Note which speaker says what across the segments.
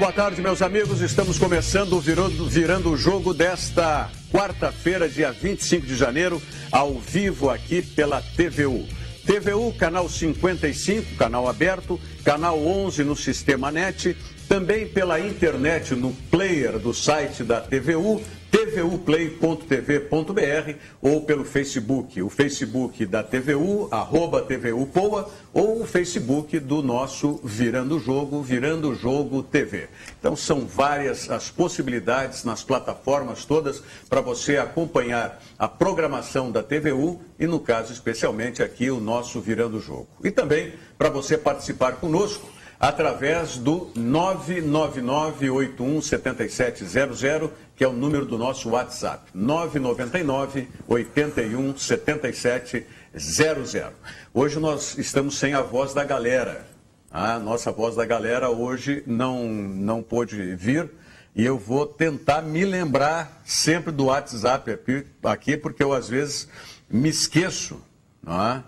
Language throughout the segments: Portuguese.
Speaker 1: boa tarde, meus amigos. Estamos começando o Virando o Jogo desta quarta-feira, dia 25 de janeiro, ao vivo aqui pela TVU. TVU, canal 55, canal aberto, canal 11 no Sistema NET, também pela internet no player do site da TVU, tvuplay.tv.br ou pelo Facebook, o Facebook da TVU, @TVUPoa, ou o Facebook do nosso Virando o Jogo TV. Então são várias as possibilidades nas plataformas todas para você acompanhar a programação da TVU e, no caso, especialmente aqui, o nosso Virando o Jogo. E também para você participar conosco através do 999-81-7700, que é o número do nosso WhatsApp, 999-81-7700. Hoje nós estamos sem a voz da galera. A nossa voz da galera hoje não pôde vir e eu vou tentar me lembrar sempre do WhatsApp aqui porque eu às vezes me esqueço, não é?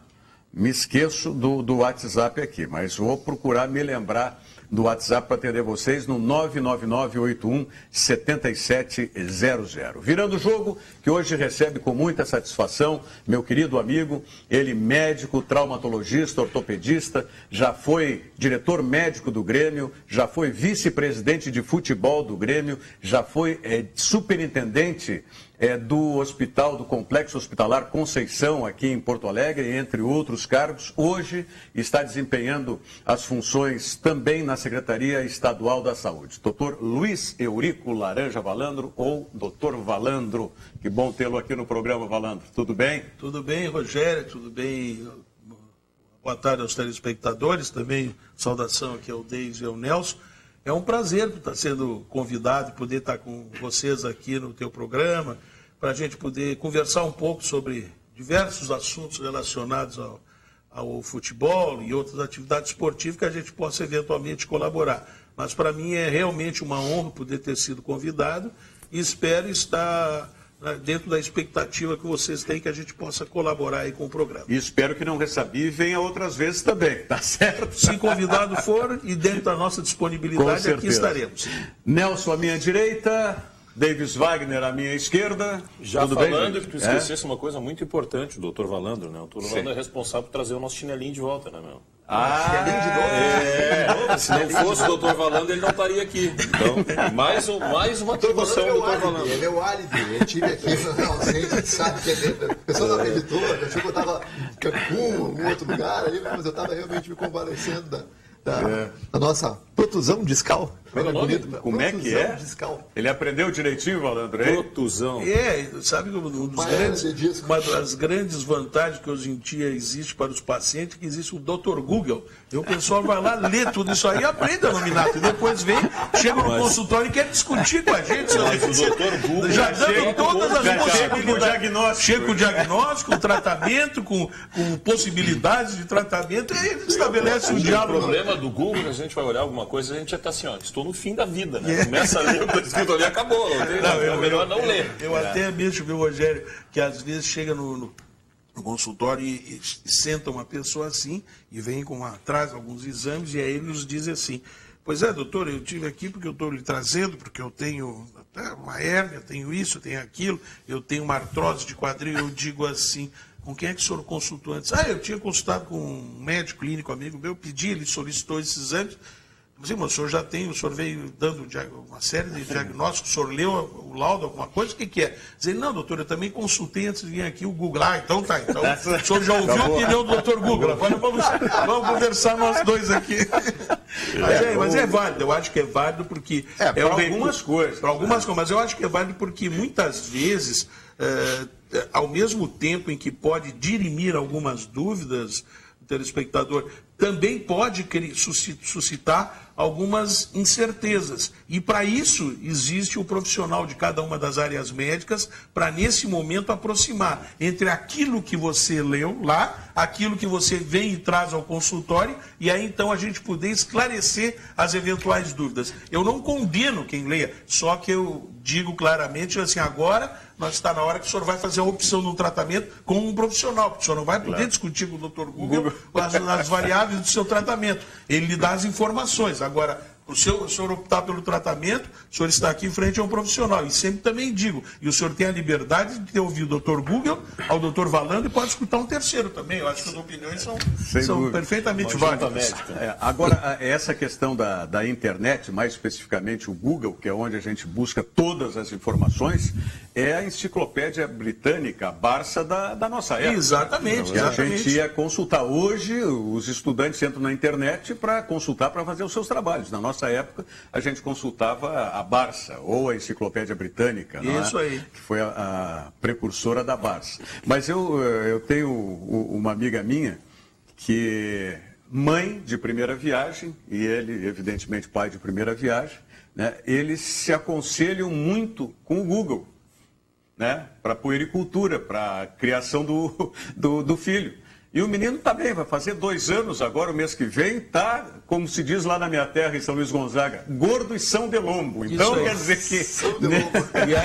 Speaker 1: Me esqueço do WhatsApp aqui, mas vou procurar me lembrar do WhatsApp para atender vocês no 999-81-7700. Virando o Jogo, que hoje recebe com muita satisfação meu querido amigo, ele médico, traumatologista, ortopedista, já foi diretor médico do Grêmio, já foi vice-presidente de futebol do Grêmio, já foi superintendente do hospital, do Complexo Hospitalar Conceição, aqui em Porto Alegre, entre outros cargos. Hoje está desempenhando as funções também na Secretaria Estadual da Saúde. Dr. Luiz Eurico Laranja Valandro, ou Dr. Valandro. Que bom tê-lo aqui no programa, Valandro. Tudo bem?
Speaker 2: Tudo bem, Rogério, tudo bem. Boa tarde aos telespectadores, também saudação aqui ao Deise e ao Nelson. É um prazer estar sendo convidado e poder estar com vocês aqui no teu programa, para a gente poder conversar um pouco sobre diversos assuntos relacionados ao futebol e outras atividades esportivas que a gente possa eventualmente colaborar. Mas para mim é realmente uma honra poder ter sido convidado e espero estar dentro da expectativa que vocês têm que a gente possa colaborar aí com o programa.
Speaker 1: E espero que não recebi e venha outras vezes também, tá certo?
Speaker 2: Se convidado for e dentro da nossa disponibilidade, aqui estaremos.
Speaker 1: Nelson à minha direita, Davis Wagner à minha esquerda.
Speaker 3: Já
Speaker 1: tudo
Speaker 3: falando
Speaker 1: bem,
Speaker 3: que tu esquecesse uma coisa muito importante, o doutor Valandro, né? O doutor Valandro é responsável por trazer o nosso chinelinho de volta, né, meu?
Speaker 1: Chinelinho de novo.
Speaker 3: Se não fosse o doutor Valandro, ele não estaria aqui. Então, mais uma atribuição do doutor Valandro.
Speaker 4: É meu álibi, eu tive aqui na ausência, sabe? A pessoa não acreditou, achou que eu estava em Cancún, em algum outro lugar, ali, mas eu estava realmente me convalescendo da nossa protusão discal.
Speaker 1: Como é que é?
Speaker 4: Discal.
Speaker 1: Ele aprendeu direitinho, Valandro, hein?
Speaker 3: Protusão.
Speaker 2: Sabe uma das grandes vantagens que hoje em dia existe para os pacientes, que existe o Dr. Google. E o pessoal vai lá, lê tudo isso aí, aprende a nominato, e depois vem, chega no consultório e quer discutir com a gente.
Speaker 3: Mas o Dr. Google
Speaker 2: já dando todas as possibilidades. Chega com o diagnóstico, o tratamento, com possibilidades de tratamento, e ele estabelece um diálogo.
Speaker 3: O problema do Google, a gente vai olhar alguma coisa, a gente já está assim, ó, estou no fim da vida, né? Começa a ler o que está escrito ali, acabou. É melhor não ler.
Speaker 2: Eu até mesmo, viu, Rogério, que às vezes chega no consultório e senta uma pessoa assim, e vem traz alguns exames, e aí ele nos diz assim: pois é, doutor, eu estive aqui porque eu estou lhe trazendo, porque eu tenho até uma hérnia, tenho isso, tenho aquilo, eu tenho uma artrose de quadril. Eu digo assim: com quem é que o senhor consultou antes? Eu tinha consultado com um médico clínico amigo meu, pedi, ele solicitou esses exames. Mas o senhor já tem, o senhor veio dando uma série de diagnósticos, o senhor leu o laudo, alguma coisa, o que é? Dizer, não, doutor, eu também consultei antes de vir aqui o Google. Então tá, então o senhor já ouviu a opinião do doutor Google, agora vamos conversar nós dois aqui. Mas é válido, eu acho que é válido porque...
Speaker 1: para algumas coisas.
Speaker 2: Para algumas coisas, mas eu acho que é válido porque muitas vezes, ao mesmo tempo em que pode dirimir algumas dúvidas do telespectador, também pode suscitar algumas incertezas. E para isso existe o profissional de cada uma das áreas médicas para, nesse momento, aproximar entre aquilo que você leu lá, aquilo que você vem e traz ao consultório, e aí então a gente poder esclarecer as eventuais dúvidas. Eu não condeno quem leia, só que eu digo claramente assim: agora nós está na hora que o senhor vai fazer a opção de um tratamento com um profissional, porque o senhor não vai poder discutir com o Dr. Google as variáveis do seu tratamento. Ele lhe dá as informações. Agora, O senhor optar pelo tratamento, o senhor está aqui em frente a um profissional. E sempre também digo, e o senhor tem a liberdade de ter ouvido o Dr. Google, ao Dr. Valando, e pode escutar um terceiro também. Eu acho que as opiniões são perfeitamente válidas.
Speaker 1: Agora, essa questão da internet, mais especificamente o Google, que é onde a gente busca todas as informações, é a enciclopédia britânica, a Barça da nossa época.
Speaker 2: Exatamente.
Speaker 1: A gente ia consultar. Hoje, os estudantes entram na internet para consultar, para fazer os seus trabalhos. Na nossa época, a gente consultava a Barça, ou a enciclopédia britânica,
Speaker 2: Isso aí.
Speaker 1: Que foi a precursora da Barça. Mas eu tenho uma amiga minha que, mãe de primeira viagem, e ele, evidentemente, pai de primeira viagem, né, eles se aconselham muito com o Google, né, para puericultura, para a criação do filho. E o menino está bem, vai fazer 2 anos agora, o mês que vem, está, como se diz lá na minha terra, em São Luís Gonzaga, gordo e São de Lombo. Então quer dizer que...
Speaker 2: E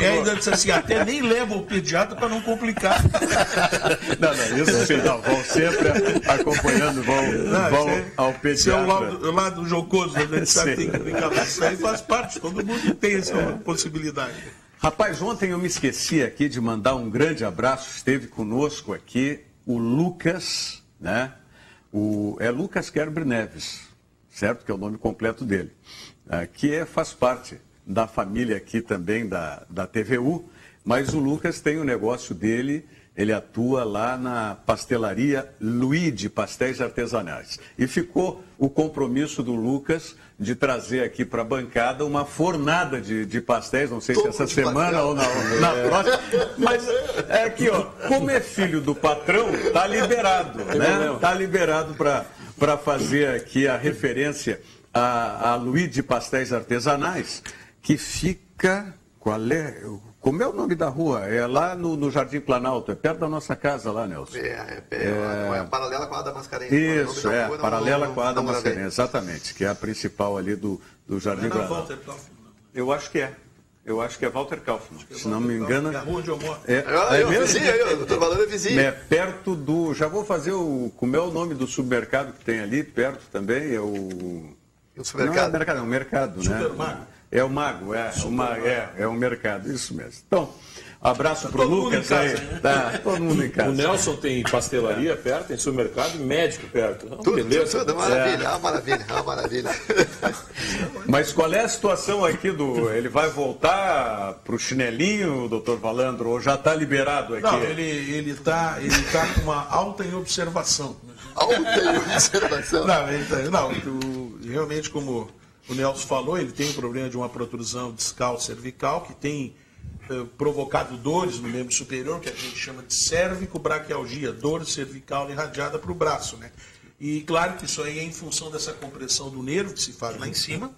Speaker 2: ainda disse assim, até nem leva o pediatra para não complicar.
Speaker 1: Não, isso sim, não, vão sempre acompanhando, vão ao pediatra. Esse é
Speaker 2: o lado jocoso, a gente sabe que tem que brincar. Isso aí faz parte, todo mundo tem essa possibilidade.
Speaker 1: Rapaz, ontem eu me esqueci aqui de mandar um grande abraço, esteve conosco aqui o Lucas, né? É Lucas Kerber Neves, certo? Que é o nome completo dele. Que faz parte da família aqui também da TVU, mas o Lucas tem o negócio dele, ele atua lá na pastelaria Luigi, pastéis artesanais. E ficou o compromisso do Lucas de trazer aqui para a bancada uma fornada de pastéis, não sei se essa semana ou na próxima. Mas é aqui, ó, como é filho do patrão, tá liberado, né? Tá liberado para fazer aqui a referência a Luigi Pastéis Artesanais, que fica... Como é o nome da rua? É lá no Jardim Planalto, é perto da nossa casa lá, Nelson.
Speaker 4: É paralela com a da Mascarenhas.
Speaker 1: Isso, paralela com a da Mascarenhas, exatamente, que é a principal ali do Jardim Planalto. Eu acho que é. Eu acho que é Walter Kaufmann, se não me engano.
Speaker 2: É a rua onde eu moro.
Speaker 1: É mesmo?
Speaker 4: Vizinho, o doutor Valando é vizinho.
Speaker 1: É perto do... Já vou fazer como é o nome do supermercado que tem ali, perto também, é o...
Speaker 4: O supermercado?
Speaker 1: Não é mercado, é um mercado, né?
Speaker 2: Supermago.
Speaker 1: É o Mago, é um mercado, isso mesmo. Então, abraço para o Lucas aí. Tá, todo mundo em casa.
Speaker 3: O Nelson tem pastelaria perto, tem supermercado e médico perto.
Speaker 4: Tudo, maravilha, uma maravilha.
Speaker 1: Mas qual é a situação aqui ele vai voltar para o chinelinho, doutor Valandro, ou já está liberado aqui?
Speaker 2: Não, ele tá com uma alta em observação.
Speaker 4: Alta em observação?
Speaker 2: Realmente, como o Nelson falou, ele tem um problema de uma protrusão discal cervical que tem provocado dores no membro superior, que a gente chama de cervicobraquialgia, dor cervical irradiada para o braço, né? E claro que isso aí é em função dessa compressão do nervo que se faz lá em cima,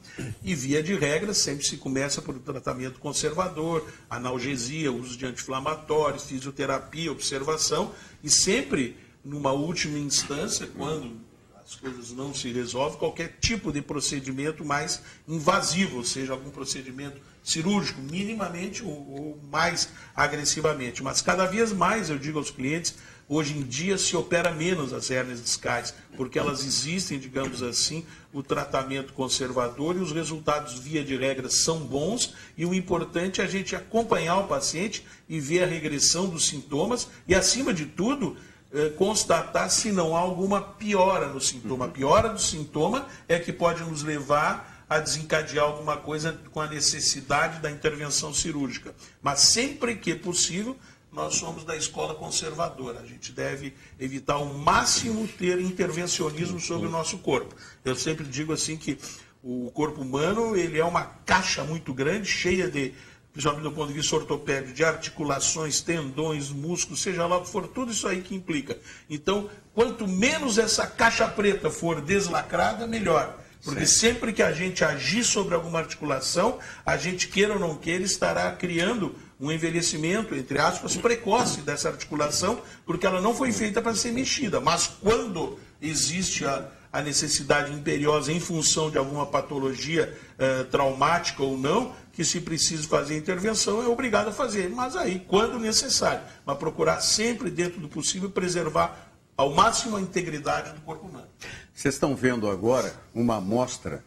Speaker 2: e via de regra sempre se começa por tratamento conservador, analgesia, uso de anti-inflamatórios, fisioterapia, observação, e sempre, numa última instância, quando as coisas não se resolvem, qualquer tipo de procedimento mais invasivo, ou seja, algum procedimento cirúrgico, minimamente ou mais agressivamente. Mas cada vez mais, eu digo aos clientes, hoje em dia se opera menos as hérnias discais, porque elas existem, digamos assim, o tratamento conservador e os resultados, via de regra, são bons, e o importante é a gente acompanhar o paciente e ver a regressão dos sintomas e, acima de tudo, constatar se não há alguma piora no sintoma. A piora do sintoma é que pode nos levar a desencadear alguma coisa com a necessidade da intervenção cirúrgica. Mas sempre que possível, nós somos da escola conservadora. A gente deve evitar ao máximo ter intervencionismo sobre o nosso corpo. Eu sempre digo assim que o corpo humano ele é uma caixa muito grande, cheia de, principalmente do ponto de vista ortopédico, de articulações, tendões, músculos, seja lá o que for, tudo isso aí que implica. Então, quanto menos essa caixa preta for deslacrada, melhor. Porque sempre que a gente agir sobre alguma articulação, a gente, queira ou não queira, estará criando um envelhecimento, entre aspas, precoce dessa articulação, porque ela não foi feita para ser mexida. Mas quando existe a necessidade imperiosa em função de alguma patologia traumática ou não, que se precisa fazer intervenção, é obrigado a fazer. Mas aí, quando necessário. Mas procurar sempre, dentro do possível, preservar ao máximo a integridade do corpo humano.
Speaker 1: Vocês estão vendo agora uma amostra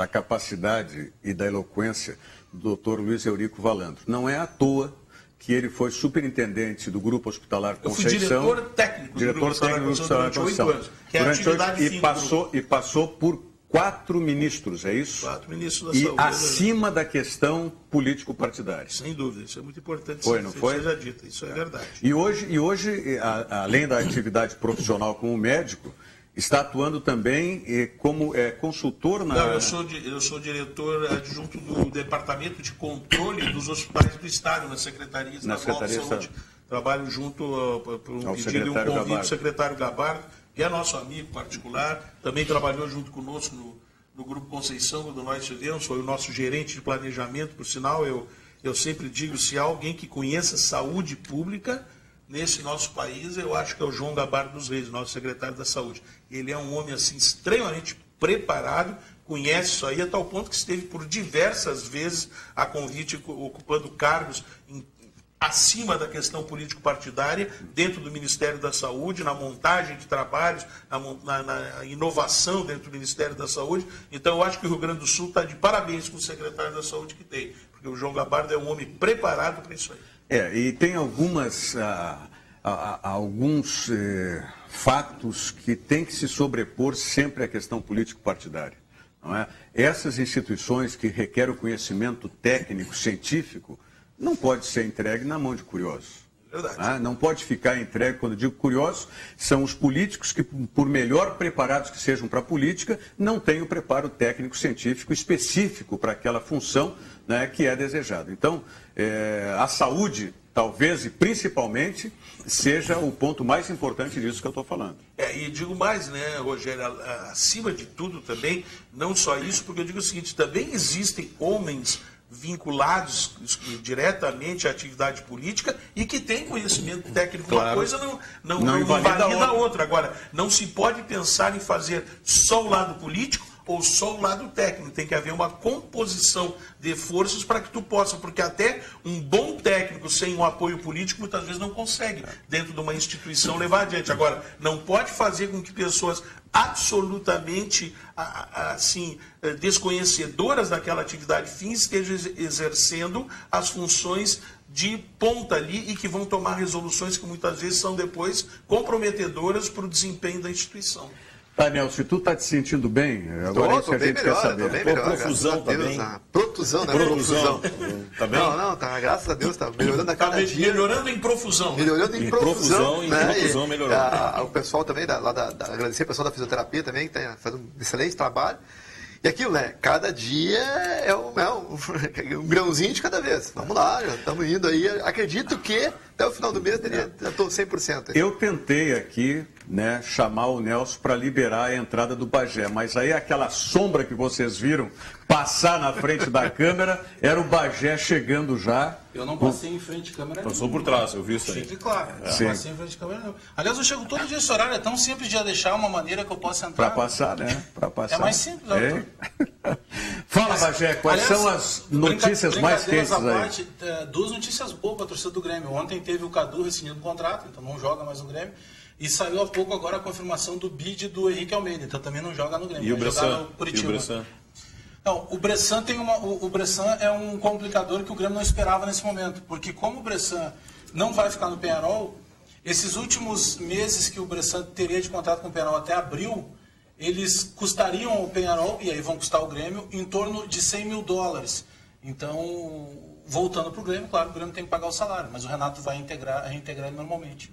Speaker 1: da capacidade e da eloquência do Dr. Luiz Eurico Valandro. Não é à toa que ele foi superintendente do Grupo Hospitalar Conceição.
Speaker 2: Eu fui diretor técnico do Grupo Hospitalar Conceição durante 8 anos, que é a atividade fim do grupo.
Speaker 1: E passou por 4 ministros, é isso?
Speaker 2: 4 ministros da saúde.
Speaker 1: E acima da questão político-partidária.
Speaker 2: Sem dúvida, isso é muito importante.
Speaker 1: Foi, não foi?
Speaker 2: Seja dito, isso é verdade.
Speaker 1: E hoje, além da atividade profissional como médico, está atuando também como consultor na...
Speaker 2: Não, eu sou diretor adjunto do Departamento de Controle dos Hospitais do Estado, na Secretaria Estadual de Saúde. Trabalho junto por um pedido e um convite do secretário Gabardo, que é nosso amigo particular, também trabalhou junto conosco no Grupo Conceição, quando nós tivemos, foi o nosso gerente de planejamento, por sinal, eu sempre digo, se há alguém que conheça saúde pública nesse nosso país, eu acho que é o João Gabardo dos Reis, nosso secretário da Saúde. Ele é um homem assim extremamente preparado, conhece isso aí, a tal ponto que esteve por diversas vezes a convite, ocupando cargos acima da questão político-partidária, dentro do Ministério da Saúde, na montagem de trabalhos, na inovação dentro do Ministério da Saúde. Então, eu acho que o Rio Grande do Sul está de parabéns com o secretário da Saúde que tem, porque o João Gabardo é um homem preparado para isso aí.
Speaker 1: E tem alguns fatos que têm que se sobrepor sempre à questão político-partidária. Não é? Essas instituições que requerem o conhecimento técnico, científico, não pode ser entregue na mão de curiosos.
Speaker 2: Verdade.
Speaker 1: Não pode ficar entregue, quando eu digo curiosos, são os políticos que, por melhor preparados que sejam para a política, não têm o preparo técnico científico específico para aquela função, né, que é desejada. Então, a saúde, talvez e principalmente, seja o ponto mais importante disso que eu estou falando.
Speaker 2: E digo mais, né, Rogério, acima de tudo também, não só isso, porque eu digo o seguinte, também existem homens vinculados diretamente à atividade política e que têm conhecimento técnico. Claro. Uma coisa não invalida a outra. Agora, não se pode pensar em fazer só o lado político ou só o lado técnico. Tem que haver uma composição de forças para que tu possa, porque até um bom técnico sem um apoio político muitas vezes não consegue, dentro de uma instituição, levar adiante. Agora, não pode fazer com que pessoas absolutamente assim desconhecedoras daquela atividade fim estejam exercendo as funções de ponta ali e que vão tomar resoluções que muitas vezes são depois comprometedoras para o desempenho da instituição.
Speaker 1: Nelson, tu está te sentindo bem? Agora isso que a gente quer saber.
Speaker 4: Tô bem melhor,
Speaker 3: profusão também.
Speaker 4: Protusão, né?
Speaker 3: Profusão. Tá bem?
Speaker 4: Não, tá, graças a Deus, tá melhorando a cada dia.
Speaker 2: Melhorando em profusão.
Speaker 4: Melhorando em profusão.
Speaker 3: Profusão melhorando.
Speaker 4: O pessoal também, agradecer o pessoal da fisioterapia também, que está fazendo um excelente trabalho. E aquilo, né? Cada dia é um grãozinho de cada vez. Vamos lá, já estamos indo aí. Acredito que até o final do mês já estou 100%. Aí.
Speaker 1: Eu tentei aqui, né, chamar o Nelson para liberar a entrada do Bagé, mas aí aquela sombra que vocês viram passar na frente da câmera era o Bagé chegando já.
Speaker 5: Eu não passei em frente de câmera.
Speaker 3: Passou por trás, eu vi isso aí.
Speaker 5: Fique claro. Não passei em frente de câmera, não. Aliás, eu chego todo dia esse horário, é tão simples de deixar uma maneira que eu possa entrar.
Speaker 1: Para passar, né? Para passar.
Speaker 5: É mais simples, doutor.
Speaker 1: Fala, Bagé, quais são as notícias mais quentes aí?
Speaker 5: Parte, 2 notícias boas para a torcida do Grêmio. Ontem teve o Cadu rescindindo o contrato, então não joga mais no Grêmio. E saiu há pouco agora a confirmação do bid do Henrique Almeida, então também não joga no Grêmio.
Speaker 3: E o Bressan?
Speaker 5: Não, o Bressan o Bressan é um complicador que o Grêmio não esperava nesse momento, porque como o Bressan não vai ficar no Peñarol, esses últimos meses que o Bressan teria de contrato com o Peñarol até abril, eles custariam ao Peñarol, e aí vão custar ao Grêmio, em torno de $100 mil. Então, voltando para o Grêmio, claro, o Grêmio tem que pagar o salário, mas o Renato vai reintegrar ele normalmente.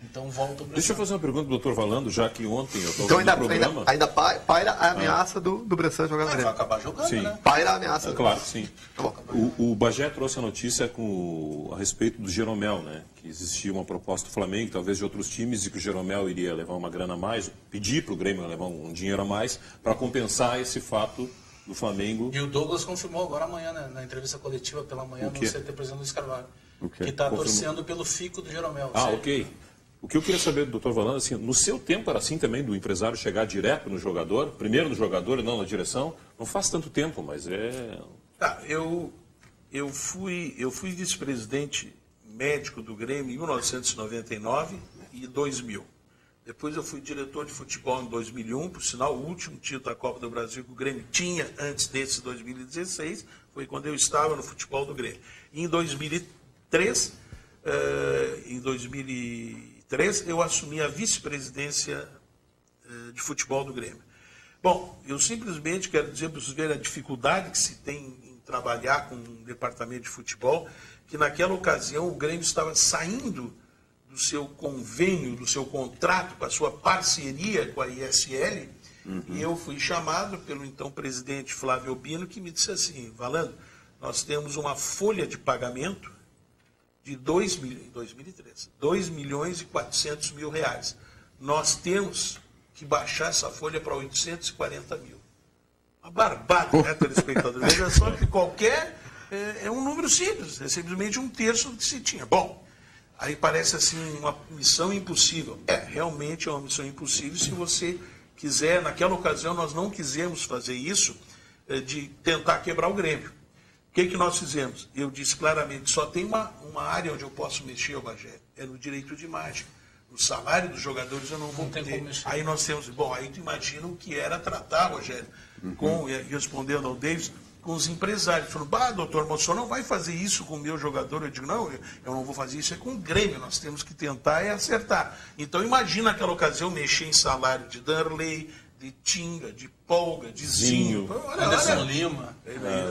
Speaker 5: Então volta o Bressan.
Speaker 3: Deixa eu fazer uma pergunta para o doutor Valando, já que ontem eu estou no programa.
Speaker 4: Ainda paira a ameaça do Bressan jogar no Grêmio.
Speaker 5: Vai acabar jogando,
Speaker 3: sim.
Speaker 5: Né?
Speaker 4: Paira a ameaça.
Speaker 3: Claro que sim. O Bagé trouxe a notícia a respeito do Jeromel, né? Que existia uma proposta do Flamengo, talvez de outros times, e que o Jeromel iria levar uma grana a mais, pedir para o Grêmio levar um dinheiro a mais, para compensar esse fato do Flamengo.
Speaker 5: E o Douglas confirmou agora amanhã, né, na entrevista coletiva pela manhã, no CT Presidente Luiz Carvalho, que está torcendo pelo fico do Jeromel.
Speaker 3: Ok. O que eu queria saber do Dr. Valando, assim, no seu tempo era assim também, do empresário chegar direto no jogador, primeiro no jogador e não na direção? Não faz tanto tempo, mas é...
Speaker 2: Eu fui vice-presidente médico do Grêmio em 1999 e 2000. Depois eu fui diretor de futebol em 2001, por sinal, o último título da Copa do Brasil que o Grêmio tinha antes desse 2016, foi quando eu estava no futebol do Grêmio. E em 2003, eu assumi a vice-presidência de futebol do Grêmio. Bom, eu simplesmente quero dizer para vocês verem a dificuldade que se tem em trabalhar com um departamento de futebol, que naquela ocasião o Grêmio estava saindo do seu convênio, do seu contrato, com a sua parceria com a ISL, e eu fui chamado pelo então presidente Flávio Albino, que me disse assim: Valando, nós temos uma folha de pagamento de 2 milhões e 400 mil reais. Nós temos que baixar essa folha para 840 mil. Uma barbada, né, telespectador? Veja só que é um número simples, é simplesmente um terço do que se tinha. Bom, aí parece assim uma missão impossível. Realmente é uma missão impossível se você quiser. Naquela ocasião nós não quisemos fazer isso, de tentar quebrar o Grêmio. O que nós fizemos? Eu disse claramente, só tem uma área onde eu posso mexer, Bagé, é no direito de imagem. O salário dos jogadores eu não vou ter. Aí nós temos, aí tu imagina o que era tratar, Rogério, respondendo ao Davis, com os empresários. Falando, doutor, o senhor não vai fazer isso com o meu jogador? Eu digo, não, eu não vou fazer isso, é com o Grêmio, nós temos que tentar acertar. Então imagina aquela ocasião mexer em salário de Darley, de Tinga, de Polga, de Zinho.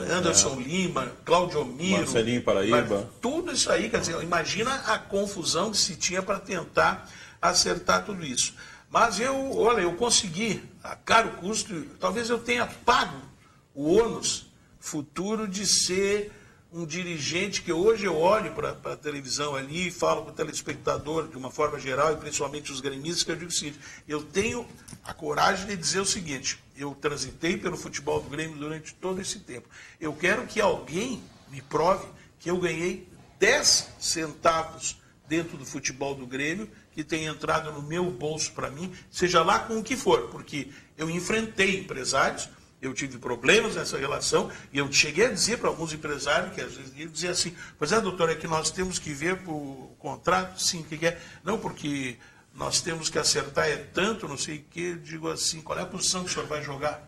Speaker 2: Anderson Lima, Claudio Miro.
Speaker 3: Marcelinho Paraíba.
Speaker 2: Tudo isso aí, quer dizer, imagina a confusão que se tinha para tentar acertar tudo isso. Mas eu consegui, a caro custo, talvez eu tenha pago o ônus futuro de ser um dirigente que hoje eu olho para a televisão ali e falo para o telespectador de uma forma geral, e principalmente os gremistas, que eu digo o seguinte: eu tenho a coragem de dizer o seguinte, eu transitei pelo futebol do Grêmio durante todo esse tempo. Eu quero que alguém me prove que eu ganhei 10 centavos dentro do futebol do Grêmio, que tem entrado no meu bolso para mim, seja lá com o que for, porque eu enfrentei empresários, eu tive problemas nessa relação, e eu cheguei a dizer para alguns empresários, que às vezes diziam assim, pois é, doutor, é que nós temos que ver o contrato, sim, o que é? Não, porque nós temos que acertar, é tanto, não sei o que, eu digo assim, qual é a posição que o senhor vai jogar?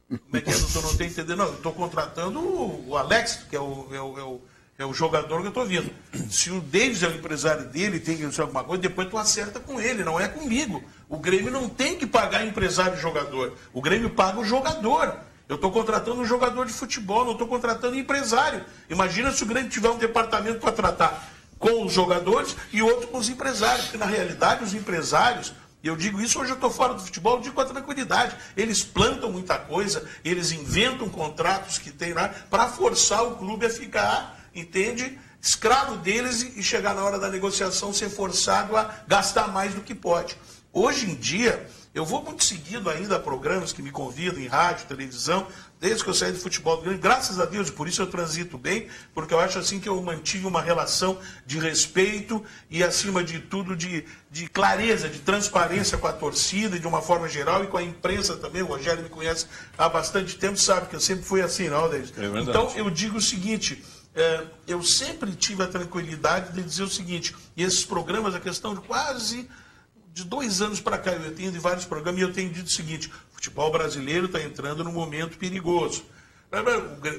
Speaker 2: Como é que é, doutor, não tem entendendo? Não, eu estou contratando o Alex, que é o jogador que eu estou vindo. Se o Davis é o empresário dele, tem que fazer alguma coisa, depois tu acerta com ele, não é comigo. O Grêmio não tem que pagar empresário e jogador. O Grêmio paga o jogador. Eu estou contratando um jogador de futebol, não estou contratando empresário. Imagina se o Grêmio tiver um departamento para tratar com os jogadores e outro com os empresários. Porque, na realidade, os empresários, e eu digo isso, hoje eu estou fora do futebol, eu digo com a tranquilidade. Eles plantam muita coisa, eles inventam contratos que tem lá para forçar o clube a ficar, entende, escravo deles e chegar na hora da negociação ser forçado a gastar mais do que pode. Hoje em dia, eu vou muito seguido ainda a programas que me convidam em rádio, televisão, desde que eu saí do futebol do Grêmio, graças a Deus, e por isso eu transito bem, porque eu acho assim que eu mantive uma relação de respeito e, acima de tudo, de clareza, de transparência com a torcida, de uma forma geral, e com a imprensa também. O Rogério me conhece há bastante tempo, sabe que eu sempre fui assim, não, David?
Speaker 3: É verdade.
Speaker 2: Então, eu digo o seguinte, eu sempre tive a tranquilidade de dizer o seguinte, e esses programas, a questão de quase de 2 anos para cá, eu tenho de vários programas, e eu tenho dito o seguinte: o futebol brasileiro está entrando num momento perigoso.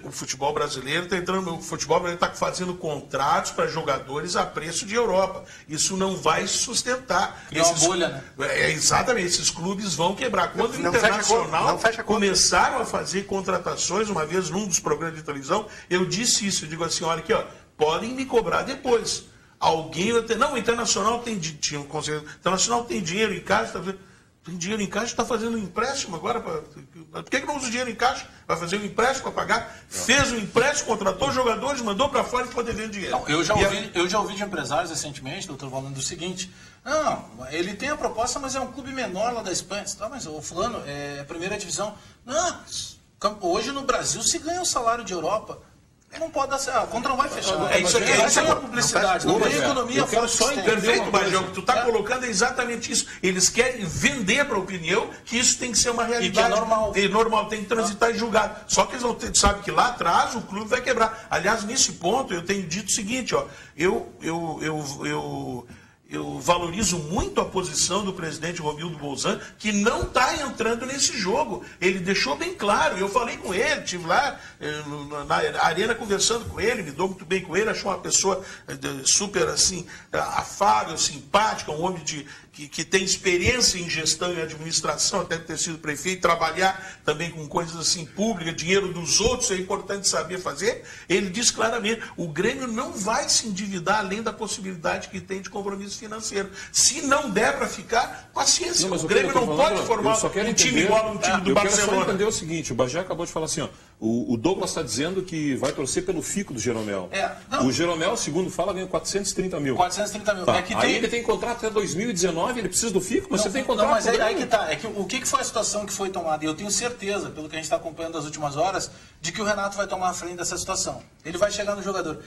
Speaker 2: O futebol brasileiro está entrando, o futebol brasileiro está fazendo contratos para jogadores a preço de Europa. Isso não vai sustentar.
Speaker 5: É uma bolha, né?
Speaker 2: Exatamente, esses clubes vão quebrar. Quando o Internacional começaram a fazer contratações, uma vez num dos programas de televisão, eu disse isso, eu digo assim, olha aqui, ó, podem me cobrar depois. Alguém vai ter... Não, o Internacional tem dinheiro em caixa, tem dinheiro em caixa, está fazendo um empréstimo agora. Por que não usa o dinheiro em caixa? Vai fazer um empréstimo para pagar? Não. Fez um empréstimo, contratou jogadores, mandou para fora e ficou devendo dinheiro.
Speaker 5: Não, eu já ouvi de empresários recentemente, doutor, falando do seguinte: não, ele tem a proposta, mas é um clube menor lá da Espanha. Tá, mas o fulano é primeira divisão. Não, hoje no Brasil se ganha o salário de Europa. Não pode dar certo. A conta não vai fechar.
Speaker 2: Isso aqui
Speaker 5: é uma publicidade. Não tem economia fora
Speaker 2: só perfeito, mas o que tu está colocando é exatamente isso. Eles querem vender para a opinião que isso tem que ser uma realidade.
Speaker 5: E que é normal.
Speaker 2: É normal, tem que transitar em julgado. Só que eles sabem que lá atrás o clube vai quebrar. Aliás, nesse ponto, eu tenho dito o seguinte, ó, eu eu valorizo muito a posição do presidente Romildo Bolzan, que não está entrando nesse jogo. Ele deixou bem claro, eu falei com ele, estive lá na arena conversando com ele, me dou muito bem com ele, achou uma pessoa super assim, afável, simpática, um homem que tem experiência em gestão e administração, até ter sido prefeito, trabalhar também com coisas assim públicas, dinheiro dos outros, é importante saber fazer. Ele diz claramente, o Grêmio não vai se endividar além da possibilidade que tem de compromisso financeiro. Se não der para ficar, paciência.
Speaker 3: Não,
Speaker 2: o Grêmio não pode formar um time igual a um time do Barcelona. Eu quero só entender
Speaker 3: o seguinte, o Bagé acabou de falar assim, ó, o Douglas está dizendo que vai torcer pelo fico do Jeromel. O Jeromel, segundo fala, ganha 430 mil.
Speaker 5: 430 mil.
Speaker 3: Tá. Aí ele tem contrato até 2019, ele precisa do fico, mas você tem contrato.
Speaker 5: Não, mas aí que tá. O que foi a situação que foi tomada? E eu tenho certeza, pelo que a gente está acompanhando nas últimas horas, de que o Renato vai tomar a frente dessa situação. Ele vai chegar no jogador.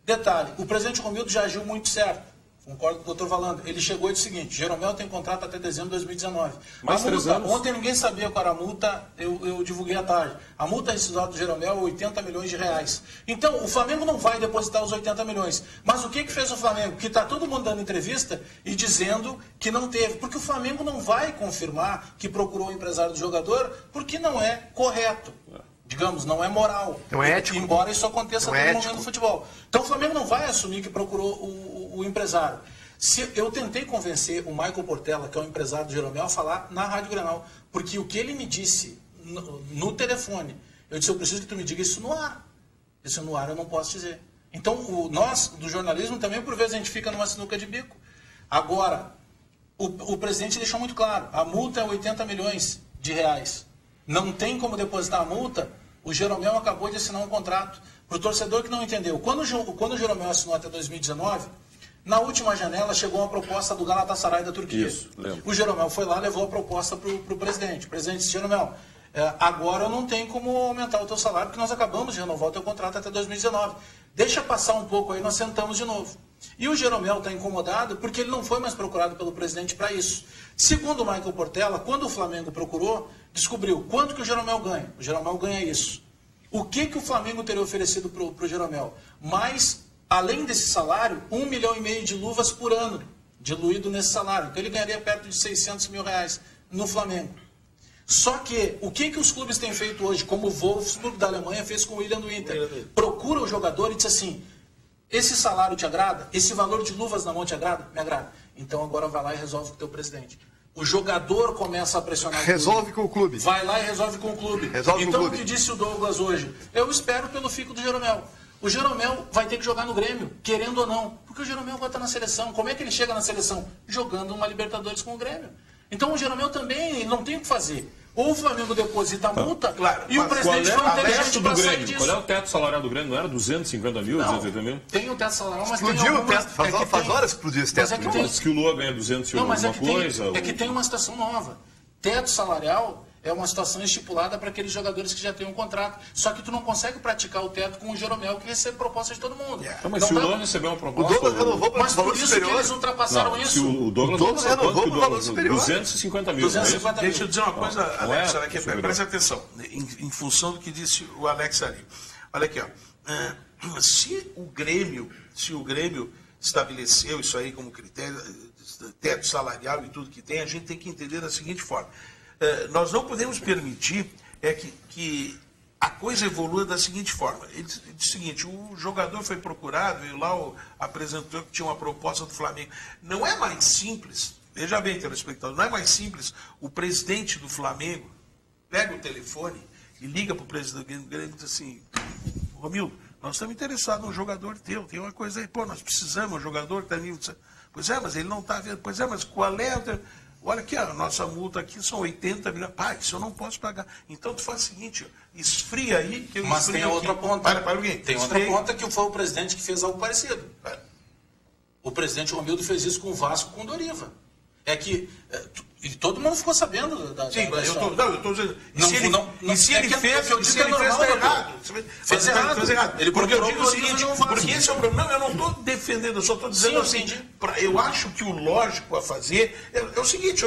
Speaker 5: Detalhe, o presidente Romildo já agiu muito certo. Concordo com o doutor falando. Ele chegou e disse o seguinte, Jeromel tem contrato até dezembro de 2019.
Speaker 3: Mais 3 anos.
Speaker 5: Ontem ninguém sabia qual era a multa, eu divulguei à tarde. A multa rescisória do Jeromel é 80 milhões de reais. Então, o Flamengo não vai depositar os 80 milhões. Mas o que fez o Flamengo? Que está todo mundo dando entrevista e dizendo que não teve. Porque o Flamengo não vai confirmar que procurou o empresário do jogador, porque não é correto. Digamos, não é moral.
Speaker 4: Não é ético.
Speaker 5: Embora isso aconteça no momento do futebol. Então o Flamengo não vai assumir que procurou o empresário. Eu tentei convencer o Michael Portela, que é o empresário do Jeromel, a falar na Rádio Grenal. Porque o que ele me disse no telefone, eu disse, eu preciso que tu me diga isso no ar. Isso no ar eu não posso dizer. Então nós, do jornalismo, também por vezes a gente fica numa sinuca de bico. Agora, o presidente deixou muito claro, a multa é 80 milhões de reais. Não tem como depositar a multa, o Jeromel acabou de assinar um contrato. Para o torcedor que não entendeu, quando o Jeromel assinou até 2019, na última janela chegou uma proposta do Galatasaray da Turquia.
Speaker 3: Isso, lembro.
Speaker 5: O Jeromel foi lá e levou a proposta para o presidente. O presidente disse, Jeromel, agora eu não tenho como aumentar o teu salário, porque nós acabamos de renovar o teu contrato até 2019. Deixa passar um pouco aí, nós sentamos de novo. E o Jeromel está incomodado porque ele não foi mais procurado pelo presidente para isso. Segundo o Michael Portela, quando o Flamengo procurou, descobriu quanto que o Jeromel ganha. O Jeromel ganha isso. O que o Flamengo teria oferecido para o Jeromel? Mais, além desse salário, 1,5 milhão de luvas por ano, diluído nesse salário. Então ele ganharia perto de 600 mil reais no Flamengo. Só que, o que os clubes têm feito hoje, como o Wolfsburg da Alemanha fez com o William do Inter? Procura o jogador e diz assim, esse salário te agrada? Esse valor de luvas na mão te agrada? Me agrada. Então agora vai lá e resolve com o teu presidente. O jogador começa a pressionar o clube.
Speaker 4: Resolve com o clube.
Speaker 5: Vai lá e resolve com o clube. Então o que disse o Douglas hoje? Eu espero pelo fico do Jeromel. O Jeromel vai ter que jogar no Grêmio, querendo ou não. Porque o Jeromel vai estar na seleção. Como é que ele chega na seleção? Jogando uma Libertadores com o Grêmio. Então o Jeromel também não tem o que fazer. Ou o Flamengo deposita a multa,
Speaker 2: claro,
Speaker 5: e o presidente foi inteligente para sair disso.
Speaker 3: Qual é o teto salarial do Grêmio? Não era 250 mil, 280 mil?
Speaker 5: Tem o teto salarial, mas
Speaker 4: explodiu
Speaker 5: tem algumas...
Speaker 4: o teto, faz horas que explodiu esse teto.
Speaker 3: Mas que o Lua ganha 200 e alguma coisa.
Speaker 5: É que tem uma situação nova. Teto salarial é uma situação estipulada para aqueles jogadores que já têm um contrato. Só que tu não consegue praticar o teto com o Jeromel, que recebe proposta de todo mundo.
Speaker 3: Mas se o Lua recebeu uma proposta...
Speaker 4: O Douglas renovou para o
Speaker 5: mas por isso que eles ultrapassaram isso.
Speaker 3: Se o Douglas
Speaker 4: renovou para o valor superior.
Speaker 3: 250 mil.
Speaker 5: 250 mil.
Speaker 2: Deixa eu dizer uma coisa, Alex, presta atenção, em função do que disse o Alex ali. Olha aqui, ó. Se o Grêmio estabeleceu isso aí como critério, teto salarial e tudo que tem, a gente tem que entender da seguinte forma. Nós não podemos permitir que a coisa evolua da seguinte forma. Ele diz o seguinte, o jogador foi procurado, veio lá, apresentou que tinha uma proposta do Flamengo. Não é mais simples, veja bem, telespectador, não é mais simples o presidente do Flamengo pega o telefone e liga para o presidente do Grêmio e diz assim, Romildo, nós estamos interessados num jogador teu, tem uma coisa aí, nós precisamos, um jogador que está nível... Pois é, mas ele não está vendo. Pois é, mas qual é... Olha aqui, a nossa multa aqui são 80 milhões. Pai, isso eu não posso pagar. Então tu faz o seguinte, esfria aí, que eu
Speaker 5: mas tem a outra ponta. Tem outra ponta que foi o presidente que fez algo parecido. O presidente Romildo fez isso com o Vasco, com o Doriva. É que... E todo mundo ficou sabendo da
Speaker 2: Sim, mas eu estou dizendo...
Speaker 5: Se ele fez, está errado. Fez errado. Ele
Speaker 2: porque eu digo o seguinte, porque esse é o problema. Não, eu não estou defendendo, eu só estou dizendo assim, eu acho que o lógico a fazer é o seguinte,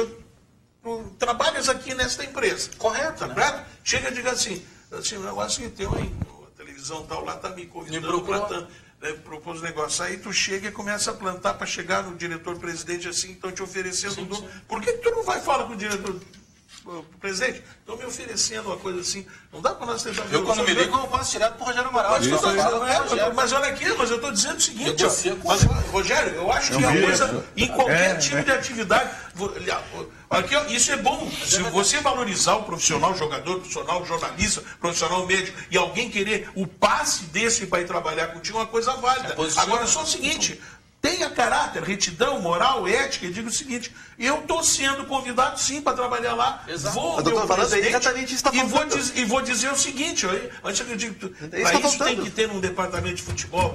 Speaker 2: tu trabalhas aqui nesta empresa.
Speaker 5: Correto,
Speaker 2: né? Chega e diga assim, o negócio que tem aí, a televisão tal lá está me convidando para tanto. propôs um negócio. Aí tu chega e começa a plantar para chegar no diretor-presidente assim, estão te oferecendo. Por que tu não vai falar com o diretor? Presidente, estão me oferecendo uma coisa assim. Não dá para nós tentar...
Speaker 5: Eu, quando me ligo, eu passo direto para o Rogério Amaral.
Speaker 2: Mas olha aqui, mas eu estou dizendo o seguinte, mas, Rogério, eu acho que é uma coisa em qualquer tipo de atividade. Aqui, isso é bom. Se você valorizar o profissional jogador, profissional jornalista, profissional médico, e alguém querer o passe desse para ir trabalhar contigo, é uma coisa válida. Agora, só o seguinte... Tenha caráter, retidão, moral, ética, e digo o seguinte, eu estou sendo convidado sim para trabalhar lá, vou ver o presidente e vou dizer o seguinte, antes que eu digo, para isso tem que ter num departamento de futebol,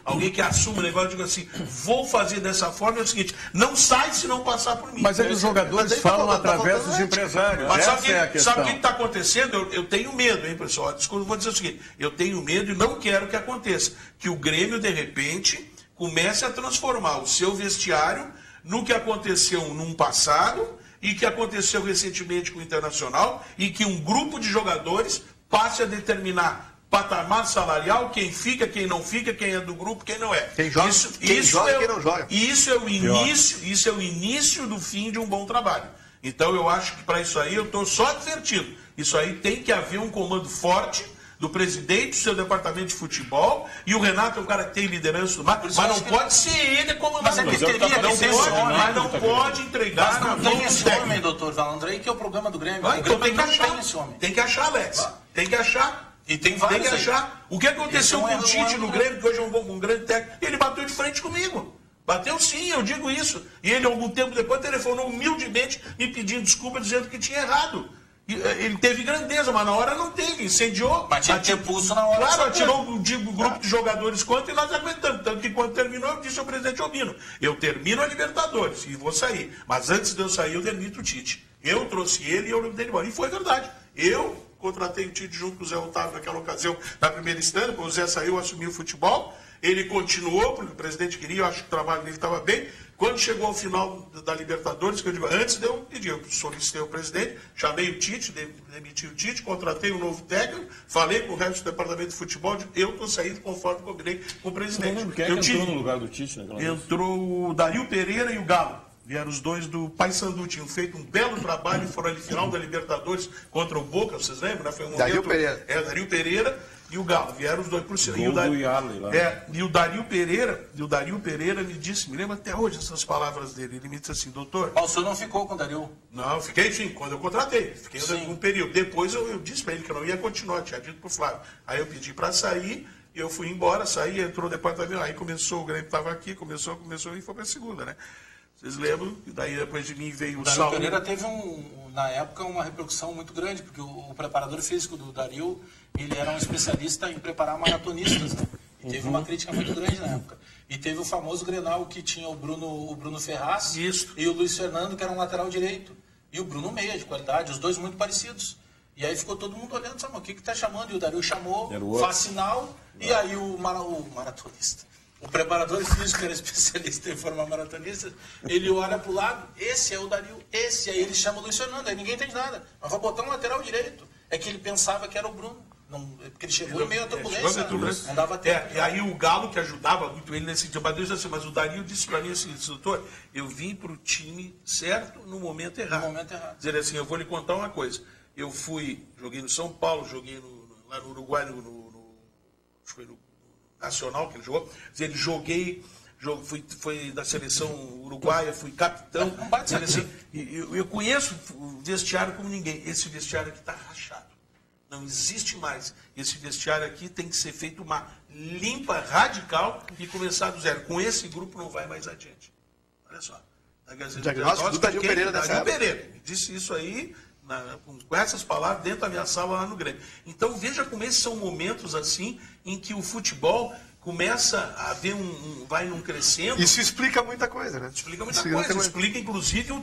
Speaker 2: alguém que assuma o negócio, eu digo assim, vou fazer dessa forma, é o seguinte, não sai se não passar por mim.
Speaker 1: Mas os jogadores falam através dos empresários,
Speaker 2: mas
Speaker 1: essa é a questão.
Speaker 2: Sabe o que está acontecendo? Eu tenho medo, hein, pessoal, desculpa, vou dizer o seguinte, eu tenho medo e não quero que aconteça, que o Grêmio, de repente... comece a transformar o seu vestiário no que aconteceu num passado e que aconteceu recentemente com o Internacional e que um grupo de jogadores passe a determinar patamar salarial, quem fica, quem não fica, quem é do grupo, quem não é.
Speaker 4: Quem joga, quem não joga.
Speaker 2: Isso é o início do fim de um bom trabalho. Então eu acho que para isso aí eu estou só advertindo. Isso aí tem que haver um comando forte do presidente do seu departamento de futebol, e o Renato é um cara que tem liderança, mas não pode ser ele comandando.
Speaker 5: Mas é que teria que ser esse homem.
Speaker 2: Mas não pode entregar na mão
Speaker 5: esse homem, doutor Valandro, aí que é o problema do Grêmio.
Speaker 2: Então tem que achar esse homem. Tem que achar, Alex. Tem que achar.
Speaker 5: E tem vários.
Speaker 2: Tem que achar. O que aconteceu com o Tite no Grêmio, que hoje é um grande técnico, ele bateu de frente comigo. Bateu sim, eu digo isso. E ele, algum tempo depois, telefonou humildemente me pedindo desculpa, dizendo que tinha errado. Ele teve grandeza, mas na hora não teve, incendiou.
Speaker 5: Mas tinha que ter pulso na hora.
Speaker 2: Claro, atirou o grupo de jogadores quanto e nós aguentamos. Tanto que quando terminou, eu disse ao presidente Albino, eu termino a Libertadores e vou sair. Mas antes de eu sair, eu demito o Tite. Eu trouxe ele e eu levei ele embora. E foi verdade. Eu contratei o Tite junto com o Zé Otávio naquela ocasião, na primeira instância, quando o Zé saiu, eu assumi o futebol. Ele continuou, porque o presidente queria, eu acho que o trabalho dele estava bem. Quando chegou ao final da Libertadores, que eu digo, antes de eu pedir, eu solicitei o presidente, chamei o Tite, demiti o Tite, contratei um novo técnico, falei com o resto do departamento de futebol, eu estou saindo conforme combinei com o presidente.
Speaker 3: Entrou no lugar do Tite, né?
Speaker 2: Entrou o Dario Pereira e o Galo. Vieram os dois do Paysandu, tinham feito um belo trabalho e foram ali final da Libertadores contra o Boca, vocês lembram? Né? Foi um momento,
Speaker 4: Dario Pereira.
Speaker 2: Dario Pereira e o Galo, vieram os dois por cima.
Speaker 3: E
Speaker 2: o Dario Pereira me disse, me lembro até hoje essas palavras dele, ele me disse assim, doutor...
Speaker 5: O senhor não ficou com o Dario?
Speaker 2: Não, fiquei sim, quando eu contratei, fiquei um período. Depois eu disse para ele que eu não ia continuar, tinha dito para o Flávio. Aí eu pedi para sair, eu fui embora, saí, entrou o departamento, aí começou, o Grêmio estava aqui, começou e foi para a segunda, né? Vocês lembram? E daí depois de mim veio o
Speaker 5: Dario Pereira teve, na época, uma repercussão muito grande, porque o preparador físico do Dario, ele era um especialista em preparar maratonistas, né? E teve uma crítica muito grande na época. E teve o famoso Grenal, que tinha o Bruno Ferraz e o Luiz Fernando, que era um lateral direito. E o Bruno meia de qualidade, os dois muito parecidos. E aí ficou todo mundo olhando, sabe, o que está chamando? E o Dario chamou, faz sinal, e aí o maratonista. O preparador físico, que era especialista em formar maratonistas, ele olha para o lado, esse é o Dario, esse, aí ele chama o Luiz Fernando, aí ninguém entende nada. Mas vai botar um lateral direito. É que ele pensava que era o Bruno. Não, porque ele chegou em meio à turbulência, não dava tempo.
Speaker 2: E aí o Galo, que ajudava muito ele nesse dia, mas o Dario disse para mim assim, doutor, eu vim para o time certo no momento errado.
Speaker 5: No momento errado.
Speaker 2: Dizer assim, eu vou lhe contar uma coisa. Eu joguei no São Paulo, joguei lá no Uruguai, acho que foi no Nacional que ele jogou. Ele fui da seleção uruguaia, fui capitão. Eu conheço o vestiário como ninguém. Esse vestiário aqui está rachado. Não existe mais. Esse vestiário aqui tem que ser feito uma limpa radical e começar do zero. Com esse grupo não vai mais adiante. Olha só.
Speaker 4: Diagnóstico do Dario Pereira dessa época.
Speaker 2: Dario Pereira. Disse isso aí com essas palavras dentro da minha sala lá no Grêmio. Então veja como esses são momentos assim em que o futebol começa a ver vai num crescendo.
Speaker 4: Isso explica muita coisa, né?
Speaker 2: Explica muita coisa. Explica inclusive o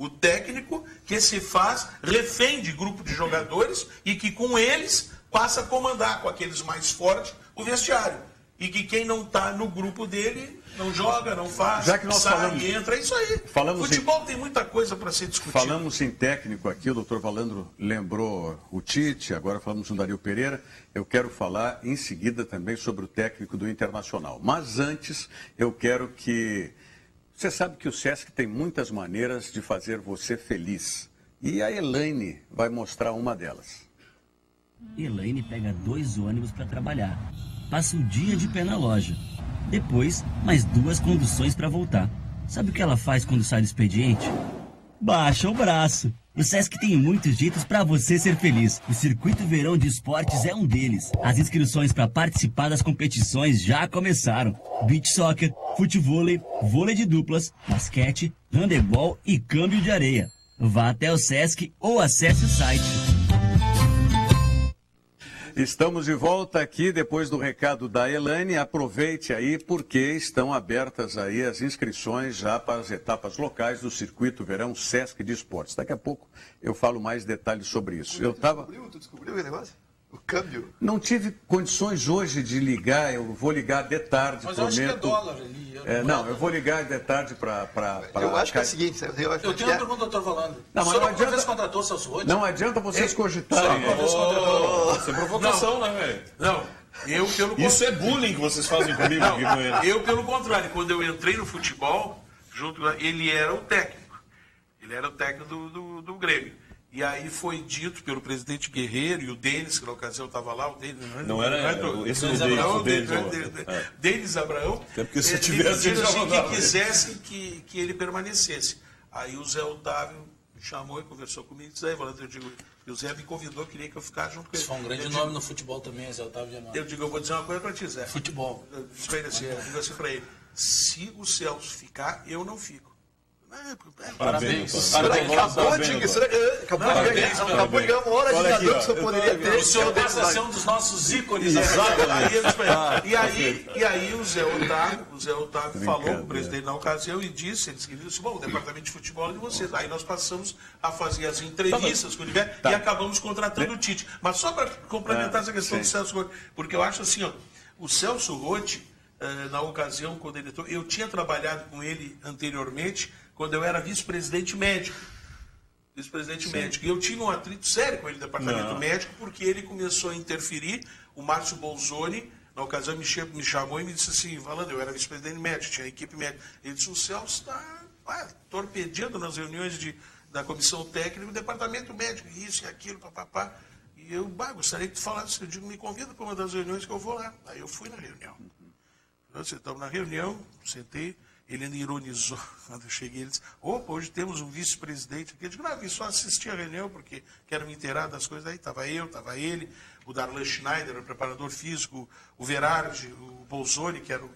Speaker 2: técnico que se faz refém de grupo de jogadores e que com eles passa a comandar, com aqueles mais fortes, o vestiário. e que quem não está no grupo dele não joga, não faz,
Speaker 1: já que nós falamos,
Speaker 2: entra, é isso aí. Futebol tem muita coisa para ser discutida.
Speaker 1: Falamos em técnico aqui, o doutor Valandro lembrou o Tite, agora falamos no Dario Pereira. Eu quero falar em seguida também sobre o técnico do Internacional. Mas antes, eu quero que... Você sabe que o Sesc tem muitas maneiras de fazer você feliz. E a Elaine vai mostrar uma delas.
Speaker 6: Elaine pega 2 ônibus para trabalhar. Passa o dia de pé na loja. Depois, mais 2 conduções para voltar. Sabe o que ela faz quando sai do expediente? Baixa o braço. O Sesc tem muitos jeitos para você ser feliz. O Circuito Verão de Esportes é um deles. As inscrições para participar das competições já começaram. Beach soccer, futevôlei, vôlei de duplas, basquete, handebol e câmbio de areia. Vá até o Sesc ou acesse o site.
Speaker 1: Estamos de volta aqui depois do recado da Elaine. Aproveite aí porque estão abertas aí as inscrições já para as etapas locais do Circuito Verão Sesc de Esportes. Daqui a pouco eu falo mais detalhes sobre isso.
Speaker 4: Tu descobriu o negócio? O câmbio?
Speaker 1: Não tive condições hoje de ligar, eu vou ligar de tarde,
Speaker 5: Mas
Speaker 1: prometo.
Speaker 5: eu acho que é dólar ali.
Speaker 1: Eu vou ligar de tarde para...
Speaker 4: Eu acho que é o seguinte...
Speaker 5: Eu tenho uma pergunta, doutor Valando.
Speaker 1: Não, mas não adianta...
Speaker 5: contratou o Celso Rotti?
Speaker 1: Não adianta vocês cogitarem.
Speaker 3: Isso é provocação, né, velho?
Speaker 2: Não, eu pelo
Speaker 3: Isso é bullying que vocês fazem comigo aqui com ele.
Speaker 2: Eu, pelo contrário, quando eu entrei no futebol, ele era o técnico. Ele era o técnico do Grêmio. E aí foi dito pelo presidente Guerreiro e o Denis, que na ocasião estava lá, o Denis...
Speaker 3: Não era esse
Speaker 2: Abraão,
Speaker 3: o
Speaker 2: Denis Abraão.
Speaker 3: Até porque se tivesse
Speaker 2: assim, que quisessem que ele permanecesse. Aí o Zé Otávio me chamou e conversou comigo e disse, eu digo, o Zé me convidou, queria que eu ficasse junto com ele.
Speaker 5: Isso foi um grande nome no futebol também, Zé Otávio de Amaro.
Speaker 2: Eu digo, eu vou dizer uma coisa para ti, Zé.
Speaker 5: Futebol.
Speaker 2: Eu digo assim para ele, se o Celso ficar, eu não fico.
Speaker 3: Parabéns.
Speaker 4: Será que acabou de ganhar uma hora de jogador que o senhor poderia ter?
Speaker 5: O senhor passa a ser um dos nossos ícones.
Speaker 2: E aí o Zé Otávio falou com o presidente na ocasião e disse, ele disse, bom, o departamento de futebol é de vocês. Aí nós passamos a fazer as entrevistas com o Oliveira e acabamos contratando o Tite. Mas só para complementar essa questão do Celso Rotti, porque eu acho assim, ó, o Celso Rotti, na ocasião, quando ele entrou, eu tinha trabalhado com ele anteriormente, quando eu era vice-presidente médico. Vice-presidente médico. E eu tinha um atrito sério com ele no departamento médico, porque ele começou a interferir. O Márcio Bolzoni, na ocasião, me chamou e me disse assim, Valando, eu era vice-presidente médico, tinha a equipe médica. Ele disse, o Celso está torpedeando nas reuniões da comissão técnica do departamento médico, isso e aquilo, papapá. E eu, gostaria que tu falasse, eu digo, me convida para uma das reuniões que eu vou lá. Aí eu fui na reunião. Nós estamos na reunião, sentei, ele ainda ironizou quando eu cheguei, ele disse, opa, hoje temos um vice-presidente aqui. Eu digo, não, só assisti a reunião porque quero me inteirar das coisas. Aí estava estava ele, o Darlan Schneider, o preparador físico, o Verardi, o Bolzoni, que era o que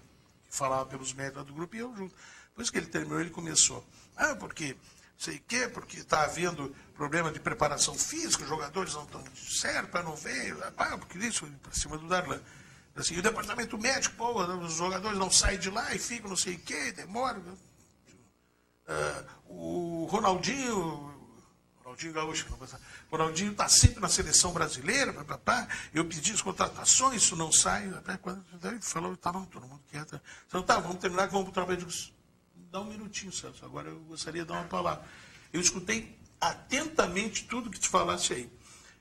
Speaker 2: falava pelos médicos do grupo, e eu junto. Depois que ele terminou, ele começou, porque sei o quê, porque está havendo problema de preparação física, os jogadores não estão certos, não veio, porque isso, para cima do Darlan. Assim, o departamento médico, os jogadores não saem de lá e ficam não sei o quê, demora. O Ronaldinho Gaúcho, Ronaldinho está sempre na seleção brasileira, eu pedi as contratações, isso não sai. Quando ele falou, tá bom, todo mundo quieto. Então tá, vamos terminar que vamos para o trabalho. Dá um minutinho, Celso, agora eu gostaria de dar uma palavra. Eu escutei atentamente tudo que te falasse aí.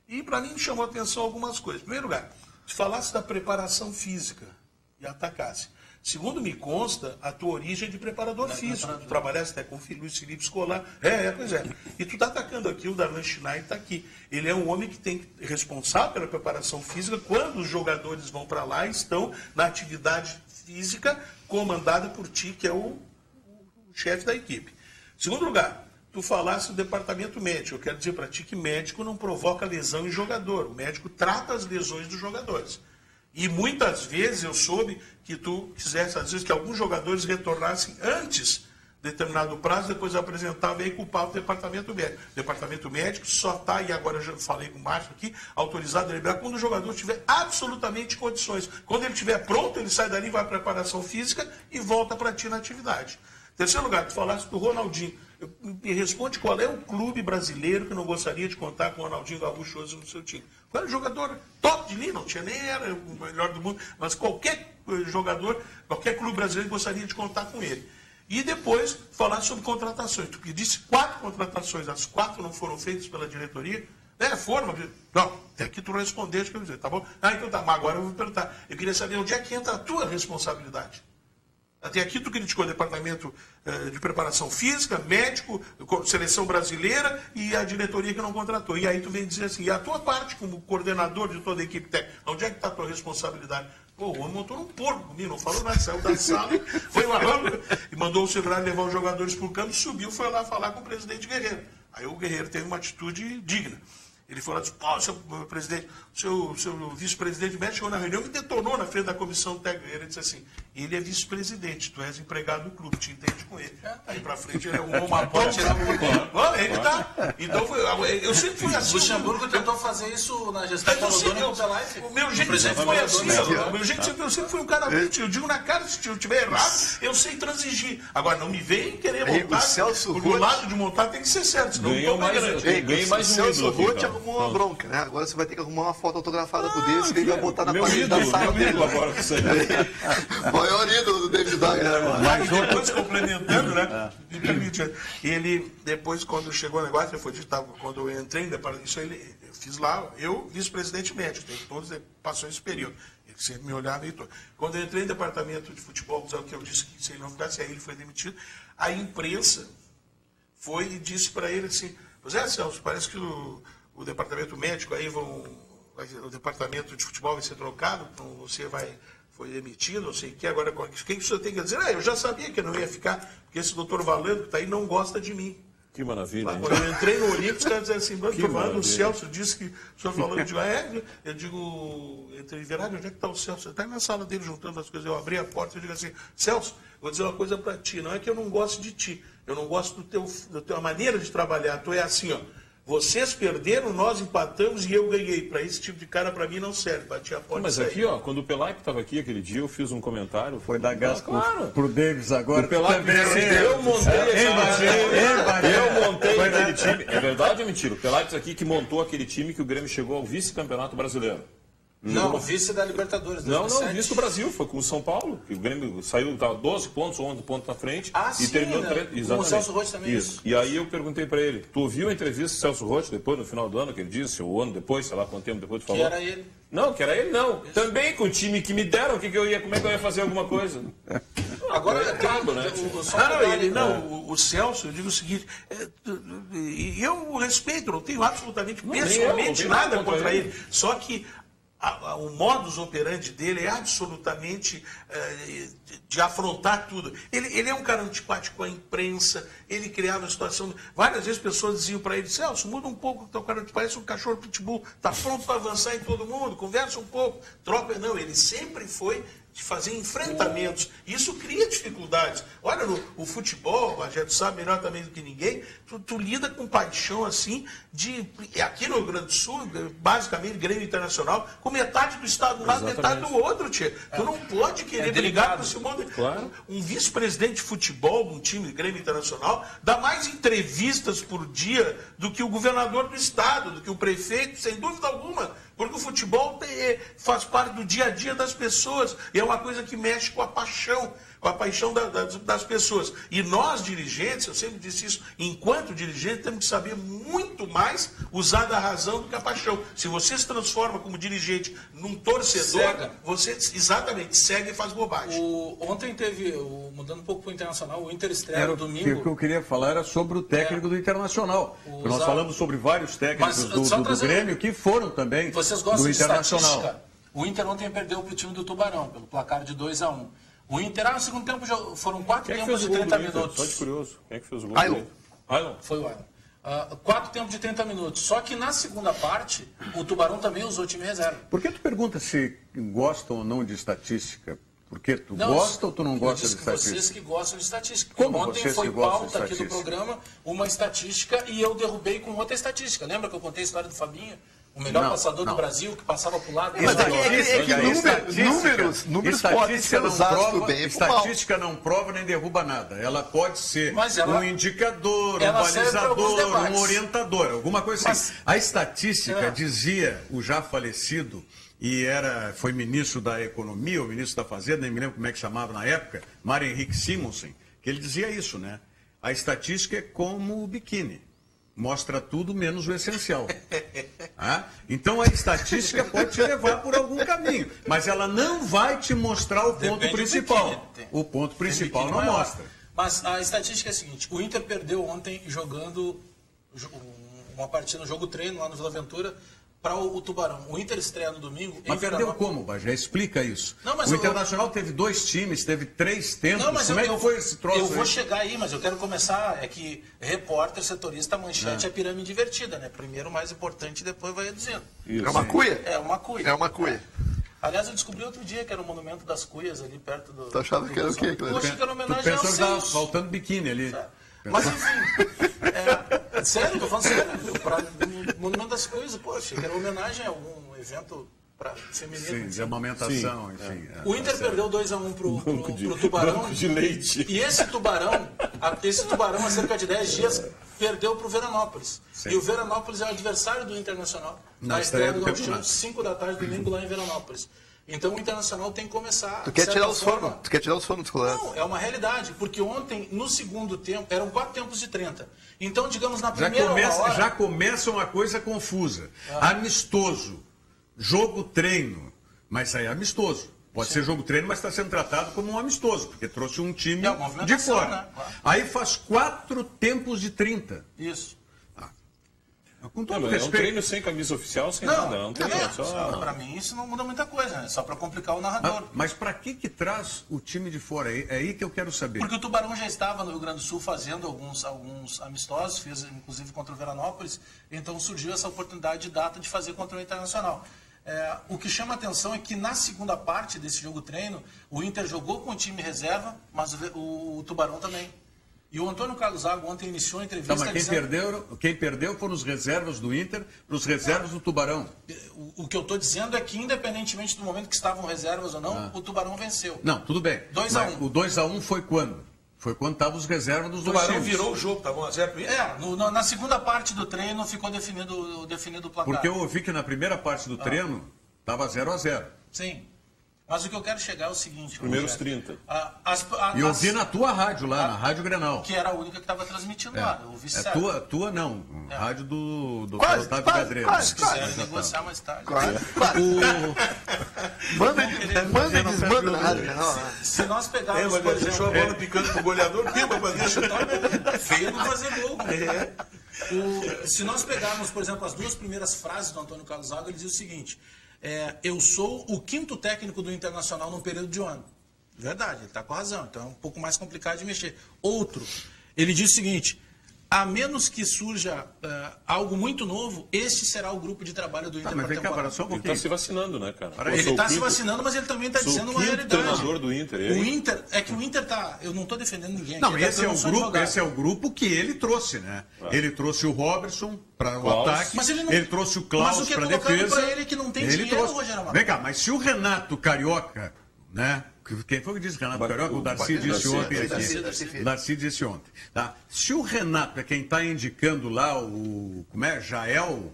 Speaker 2: E para mim me chamou a atenção algumas coisas. Em primeiro lugar, te falasse da preparação física e atacasse. Segundo me consta, a tua origem é de preparador físico. Tu trabalhaste até com o Luiz Felipe Scolar. Pois é. E tu está atacando aqui, o Darlan Schneider está aqui. Ele é um homem que tem responsável pela preparação física quando os jogadores vão para lá e estão na atividade física comandada por ti, que é o chefe da equipe. Segundo lugar, tu falaste do departamento médico. Eu quero dizer para ti que médico não provoca lesão em jogador. O médico trata as lesões dos jogadores. E muitas vezes eu soube que tu quisesse, às vezes, que alguns jogadores retornassem antes de determinado prazo, depois apresentava e culpava o departamento médico. O departamento médico só está, e agora eu já falei com o Márcio aqui, autorizado a liberar quando o jogador tiver absolutamente condições. Quando ele estiver pronto, ele sai dali, vai à preparação física e volta para ti na atividade. Terceiro lugar, tu falaste do Ronaldinho. Me responde qual é o clube brasileiro que não gostaria de contar com o Ronaldinho Gaúcho hoje no seu time. Qual era o jogador top de linha? Não tinha nem era o melhor do mundo, mas qualquer jogador, qualquer clube brasileiro gostaria de contar com ele. E depois, falar sobre contratações. Tu disse 4 contratações, as 4 não foram feitas pela diretoria. Foram, não, até aqui tu respondeste, quer dizer, tá bom? Então tá, mas agora eu vou perguntar. Eu queria saber onde é que entra a tua responsabilidade. Até aqui tu criticou o departamento de preparação física, médico, seleção brasileira e a diretoria que não contratou. E aí tu vem dizer assim, e a tua parte como coordenador de toda a equipe técnica, onde é que está a tua responsabilidade? Pô, o homem montou um porco comigo, não falou nada, saiu da sala, foi lá e mandou o Severino levar os jogadores para o campo, subiu, foi lá falar com o presidente Guerreiro. Aí o Guerreiro teve uma atitude digna. Ele falou assim, pô, seu presidente, seu vice-presidente médico chegou na reunião e detonou na frente da comissão técnica. Ele disse assim, ele é vice-presidente, tu és empregado do clube, te entende com ele. Aí pra frente ele arrumou uma ponte. Ele tá. Então eu sempre fui assim.
Speaker 5: O Luxemburgo tentou fazer isso na gestão do Rodônio
Speaker 2: O meu jeito sempre foi assim. O meu jeito eu sempre fui um cara muito. Eu digo na cara, se eu estiver errado, eu sei transigir. Agora, não me vem querer montar. Porque o lado de montar tem que ser certo, senão não vai garantir.
Speaker 3: Ganhei mais um ídolo.
Speaker 4: Arrumou uma bronca, né? Agora você vai ter que arrumar uma foto autografada por desse e ele vai botar na parede da sala dele. Maior ídolo do David Wagner.
Speaker 2: Mas depois, complementando, né? Me permite. Ele, depois, quando chegou o negócio, quando eu entrei, isso eu fiz lá, eu, vice-presidente médico, todos passaram esse período. Ele sempre me olhava e tudo. Quando eu entrei no departamento de futebol, o que eu disse que se ele não ficasse, aí ele foi demitido, a imprensa foi e disse para ele assim, pois é, Celso, parece que o departamento médico aí o departamento de futebol vai ser trocado, então você foi demitido, não sei o que, agora o que o senhor tem que dizer? Eu já sabia que eu não ia ficar, porque esse doutor Valendo que está aí não gosta de mim.
Speaker 3: Que maravilha.
Speaker 2: Quando eu entrei no Olímpio, os caras diziam assim, o Celso disse que o senhor falou, eu digo, entrei verdade, onde é que está o Celso? Ele está aí na sala dele juntando as coisas, eu abri a porta e digo assim, Celso, vou dizer uma coisa para ti, não é que eu não gosto de ti, eu não gosto da tua maneira de trabalhar, tu é assim, ó. Vocês perderam, nós empatamos e eu ganhei. Para esse tipo de cara, para mim, não serve. Bati a porta.
Speaker 3: Mas aqui, ó, quando o Pelaipe estava aqui aquele dia, eu fiz um comentário.
Speaker 1: Foi dar gás pro Davis agora.
Speaker 3: O Pelaipe eu montei aquele time. É verdade ou mentira? O Pelaipe aqui que montou aquele time que o Grêmio chegou ao vice-campeonato brasileiro.
Speaker 5: Não, vice da Libertadores.
Speaker 3: Não, vice do Brasil, foi com o São Paulo, que o Grêmio saiu, estava 12 pontos, 11 pontos na frente.
Speaker 5: E
Speaker 3: terminou
Speaker 5: exatamente. Com o Celso Roth também.
Speaker 3: Isso. E aí eu perguntei para ele, tu ouviu a entrevista do Celso Roth depois, no final do ano, que ele disse, ou ano depois, sei lá quanto tempo depois tu falou?
Speaker 5: Que era ele.
Speaker 3: Não, que era ele não. Isso. Também com o time que me deram, como é que eu ia fazer alguma coisa?
Speaker 5: Agora é
Speaker 3: claro, né?
Speaker 2: O Celso, eu digo o seguinte, eu o respeito, não tenho absolutamente pessoalmente nada contra ele. Só que o modus operandi dele é absolutamente de afrontar tudo. Ele é um cara antipático à imprensa, ele criava a situação... Várias vezes pessoas diziam para ele, Celso, muda um pouco, teu cara parece um cachorro pitbull, está pronto para avançar em todo mundo, conversa um pouco, troca... Não, ele sempre foi de fazer enfrentamentos. Isso cria dificuldades. Olha, o futebol, a gente sabe melhor também do que ninguém, tu lida com paixão assim, aqui no Rio Grande do Sul, basicamente Grêmio Internacional, com metade do estado de um lado, metade do outro, tia. Tu não pode querer brigar com esse mundo. Claro. Um vice-presidente de futebol de um time de Grêmio Internacional dá mais entrevistas por dia do que o governador do estado, do que o prefeito, sem dúvida alguma. Porque o futebol faz parte do dia a dia das pessoas. E é uma coisa que mexe com a paixão das pessoas. E nós, dirigentes, eu sempre disse isso, enquanto dirigente, temos que saber muito mais usar da razão do que a paixão. Se você se transforma como dirigente num torcedor, você exatamente segue e faz bobagem.
Speaker 5: Ontem teve, mudando um pouco para o Internacional, o Inter estreia no domingo.
Speaker 1: O que eu queria falar era sobre o técnico do Internacional. Nós falamos sobre vários técnicos do Grêmio que foram também do Internacional.
Speaker 5: O Inter ontem perdeu para o time do Tubarão, pelo placar de 2-1. O Inter, no segundo tempo, foram 4 tempos de 30 minutos.
Speaker 3: Só de curioso. Quem é que fez o gol?
Speaker 5: Ailon. Foi o Ailon. 4 tempos de 30 minutos. Só que na segunda parte, o Tubarão também usou o time reserva.
Speaker 1: Por que tu pergunta se gostam ou não de estatística? Porque tu gosta ou tu não gosta de estatística?
Speaker 5: Vocês que gostam de estatística.
Speaker 1: Como
Speaker 5: ontem foi pauta aqui do programa uma estatística e eu derrubei com outra estatística. Lembra que eu contei a história do Fabinho? O melhor passador do Brasil, que passava pro lado.
Speaker 4: Mas números podem ser usados pro bem e pro mal.
Speaker 1: Estatística não prova nem derruba nada. Ela pode ser um indicador, um
Speaker 5: balizador,
Speaker 1: um orientador, alguma coisa assim. A estatística, dizia o já falecido, e foi ministro da Economia, ou ministro da Fazenda, nem me lembro como é que chamava na época, Mário Henrique Simonsen, que ele dizia isso, né? A estatística é como o biquíni. Mostra tudo menos o essencial. Então a estatística pode te levar por algum caminho, mas ela não vai te mostrar o ponto principal. O ponto principal não mostra.
Speaker 5: Mas a estatística é a seguinte: o Inter perdeu ontem jogando uma partida no jogo treino lá no Vila Aventura para o Tubarão. O Inter estreia no domingo.
Speaker 1: Mas perdeu como, Bagé? Explica isso.
Speaker 5: Não, mas
Speaker 1: o Internacional teve 2 times, teve 3 tempos. Como é que foi esse troço?
Speaker 5: Eu vou chegar aí, mas eu quero começar. É que repórter, setorista, manchete é pirâmide invertida, né? Primeiro o mais importante, depois vai reduzindo.
Speaker 4: É uma cuia?
Speaker 5: É uma cuia.
Speaker 4: É uma cuia.
Speaker 5: Aliás, eu descobri outro dia que era o Monumento das Cuias ali perto do...
Speaker 4: Tu achava que era o quê?
Speaker 5: Eu achei que era homenagem ao
Speaker 1: Seus. Tava faltando biquíni ali.
Speaker 5: Mas enfim, sério, tô falando sério. O Monumento das Cuias, pô, achei que era homenagem a algum evento feminino.
Speaker 1: Sim, de amamentação, enfim.
Speaker 5: O Inter perdeu 2-1 pro Tubarão.
Speaker 3: Banco de leite.
Speaker 5: E esse Tubarão, há cerca de 10 dias, perdeu pro Veranópolis. Sim. E o Veranópolis é o adversário do Internacional. Na estreia do Gauchão, 5 da tarde, domingo, lá em Veranópolis. Então o Internacional tem que começar...
Speaker 4: Tu quer tirar os fornos dos colorados?
Speaker 5: Não, é uma realidade, porque ontem, no segundo tempo, eram 4 tempos de 30. Então, digamos, na primeira hora...
Speaker 1: Já começa uma coisa confusa. Amistoso, jogo-treino, mas aí é amistoso. Pode ser jogo-treino, mas está sendo tratado como um amistoso, porque trouxe um time de fora. Né? Claro. Aí faz 4 tempos de 30.
Speaker 5: Isso.
Speaker 1: Com todo
Speaker 3: respeito. É um treino sem camisa oficial, sem nada. Não tem
Speaker 5: Para mim isso não muda muita coisa, né? Só para complicar o narrador.
Speaker 1: Mas para que traz o time de fora? É aí que eu quero saber.
Speaker 5: Porque o Tubarão já estava no Rio Grande do Sul fazendo alguns amistosos, fez inclusive contra o Veranópolis, então surgiu essa oportunidade de data de fazer contra o Internacional. O que chama a atenção é que na segunda parte desse jogo treino, o Inter jogou com o time reserva, mas o Tubarão também. E o Antônio Carlos Zago ontem iniciou a entrevista...
Speaker 1: Mas quem perdeu foram os reservas do Inter para os reservas do Tubarão.
Speaker 5: O que eu estou dizendo é que, independentemente do momento que estavam reservas ou não, o Tubarão venceu.
Speaker 1: Não, tudo bem.
Speaker 5: 2-1.
Speaker 1: O 2-1 foi quando? Foi quando estavam os reservas dos dois times.
Speaker 2: O Tubarão virou o jogo, estava 1-0.
Speaker 5: Na segunda parte do treino ficou definido o placar.
Speaker 1: Porque eu ouvi que na primeira parte do treino estava 0-0.
Speaker 5: Sim. Mas o que eu quero chegar é o seguinte...
Speaker 3: Primeiros 30.
Speaker 1: E eu ouvi na tua rádio lá, na Rádio Grenal.
Speaker 5: Que era a única que estava transmitindo lá. Eu ouvi
Speaker 1: certo. Tua não. Rádio do Otávio Pedreiro.
Speaker 5: Se quiser negociar mais tarde.
Speaker 4: Manda na Rádio Grenal.
Speaker 5: Se nós pegarmos...
Speaker 2: Mas deixou a bola picando pro goleador, tempo para fazer chutar.
Speaker 5: Feio não fazer gol. Se nós pegarmos, por exemplo, as 2 primeiras frases do Antônio Carlos Zago, ele diz o seguinte... eu sou o 5º técnico do Internacional num período de 1 ano. Verdade, ele está com razão. Então é um pouco mais complicado de mexer. Outro, ele diz o seguinte: a menos que surja algo muito novo, este será o grupo de trabalho do Inter para a temporada.
Speaker 3: Ele está se vacinando, né, cara?
Speaker 5: Ele está se vacinando, mas ele também está dizendo uma realidade.
Speaker 3: O treinador do Inter.
Speaker 5: O Inter está... Eu não estou defendendo ninguém.
Speaker 1: Não, esse é o grupo que ele trouxe, né? Ele trouxe o Robertson para o ataque, ele trouxe o Klaus para a defesa.
Speaker 5: Para ele que não tem dinheiro, Rogério Amaral.
Speaker 1: Vem cá, mas se o Renato Carioca, né? Quem foi que disse Renato Carioca? O Darcy disse ontem aqui. Darcy disse ontem. Tá? Se o Renato é quem está indicando lá o... Como é? Jael?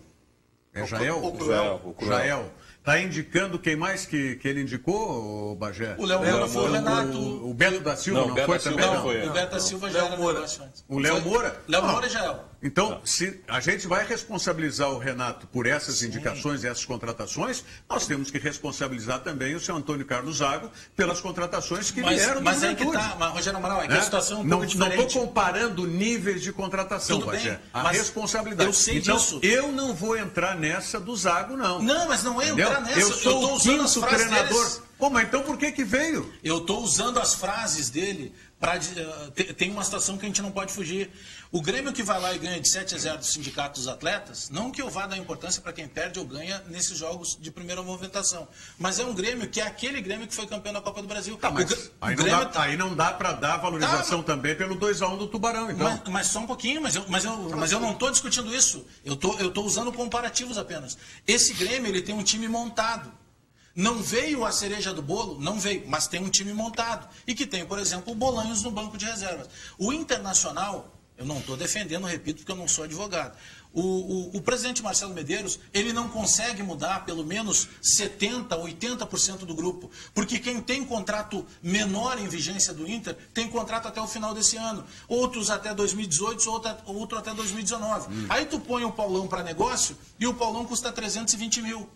Speaker 1: É Jael?
Speaker 3: O
Speaker 1: Jael. Está indicando quem mais que ele indicou, Bagé?
Speaker 5: O Léo Moura foi o Renato.
Speaker 1: O Beto da Silva não foi também?
Speaker 5: Não, o Beto da Silva já era negociações.
Speaker 1: O Léo Moura?
Speaker 5: Léo Moura e Jael.
Speaker 1: Então, se a gente vai responsabilizar o Renato por essas indicações e essas contratações, nós temos que responsabilizar também o seu Antônio Carlos Zago pelas contratações que vieram do
Speaker 5: Mas aí que está, Rogério Amaral, é que a situação é um pouco diferente.
Speaker 1: Não estou comparando níveis de contratação, Bagé. A responsabilidade.
Speaker 5: Eu sei disso.
Speaker 1: Eu não vou entrar nessa do Zago, não.
Speaker 5: Não, mas não é entrar nessa.
Speaker 1: Eu sou o 5º treinador. Pô, mas então por que veio?
Speaker 5: Eu estou usando as frases dele para... Tem uma situação que a gente não pode fugir. O Grêmio que vai lá e ganha de 7-0 do Sindicato dos Atletas, não que eu vá dar importância para quem perde ou ganha nesses jogos de primeira movimentação, mas é um Grêmio que é aquele Grêmio que foi campeão da Copa do Brasil.
Speaker 1: Tá, mas aí não dá para dar valorização também pelo 2-1 do Tubarão, então.
Speaker 5: Mas só um pouquinho, mas eu não estou discutindo isso. Eu tô usando comparativos apenas. Esse Grêmio, ele tem um time montado. Não veio a cereja do bolo? Não veio, mas tem um time montado. E que tem, por exemplo, o Bolanhos no banco de reservas. O Internacional, eu não estou defendendo, repito, porque eu não sou advogado. O presidente Marcelo Medeiros, ele não consegue mudar pelo menos 70%, 80% do grupo. Porque quem tem contrato menor em vigência do Inter, tem contrato até o final desse ano. Outros até 2018, outro até 2019. Aí tu põe o Paulão para negócio e o Paulão custa 320 mil.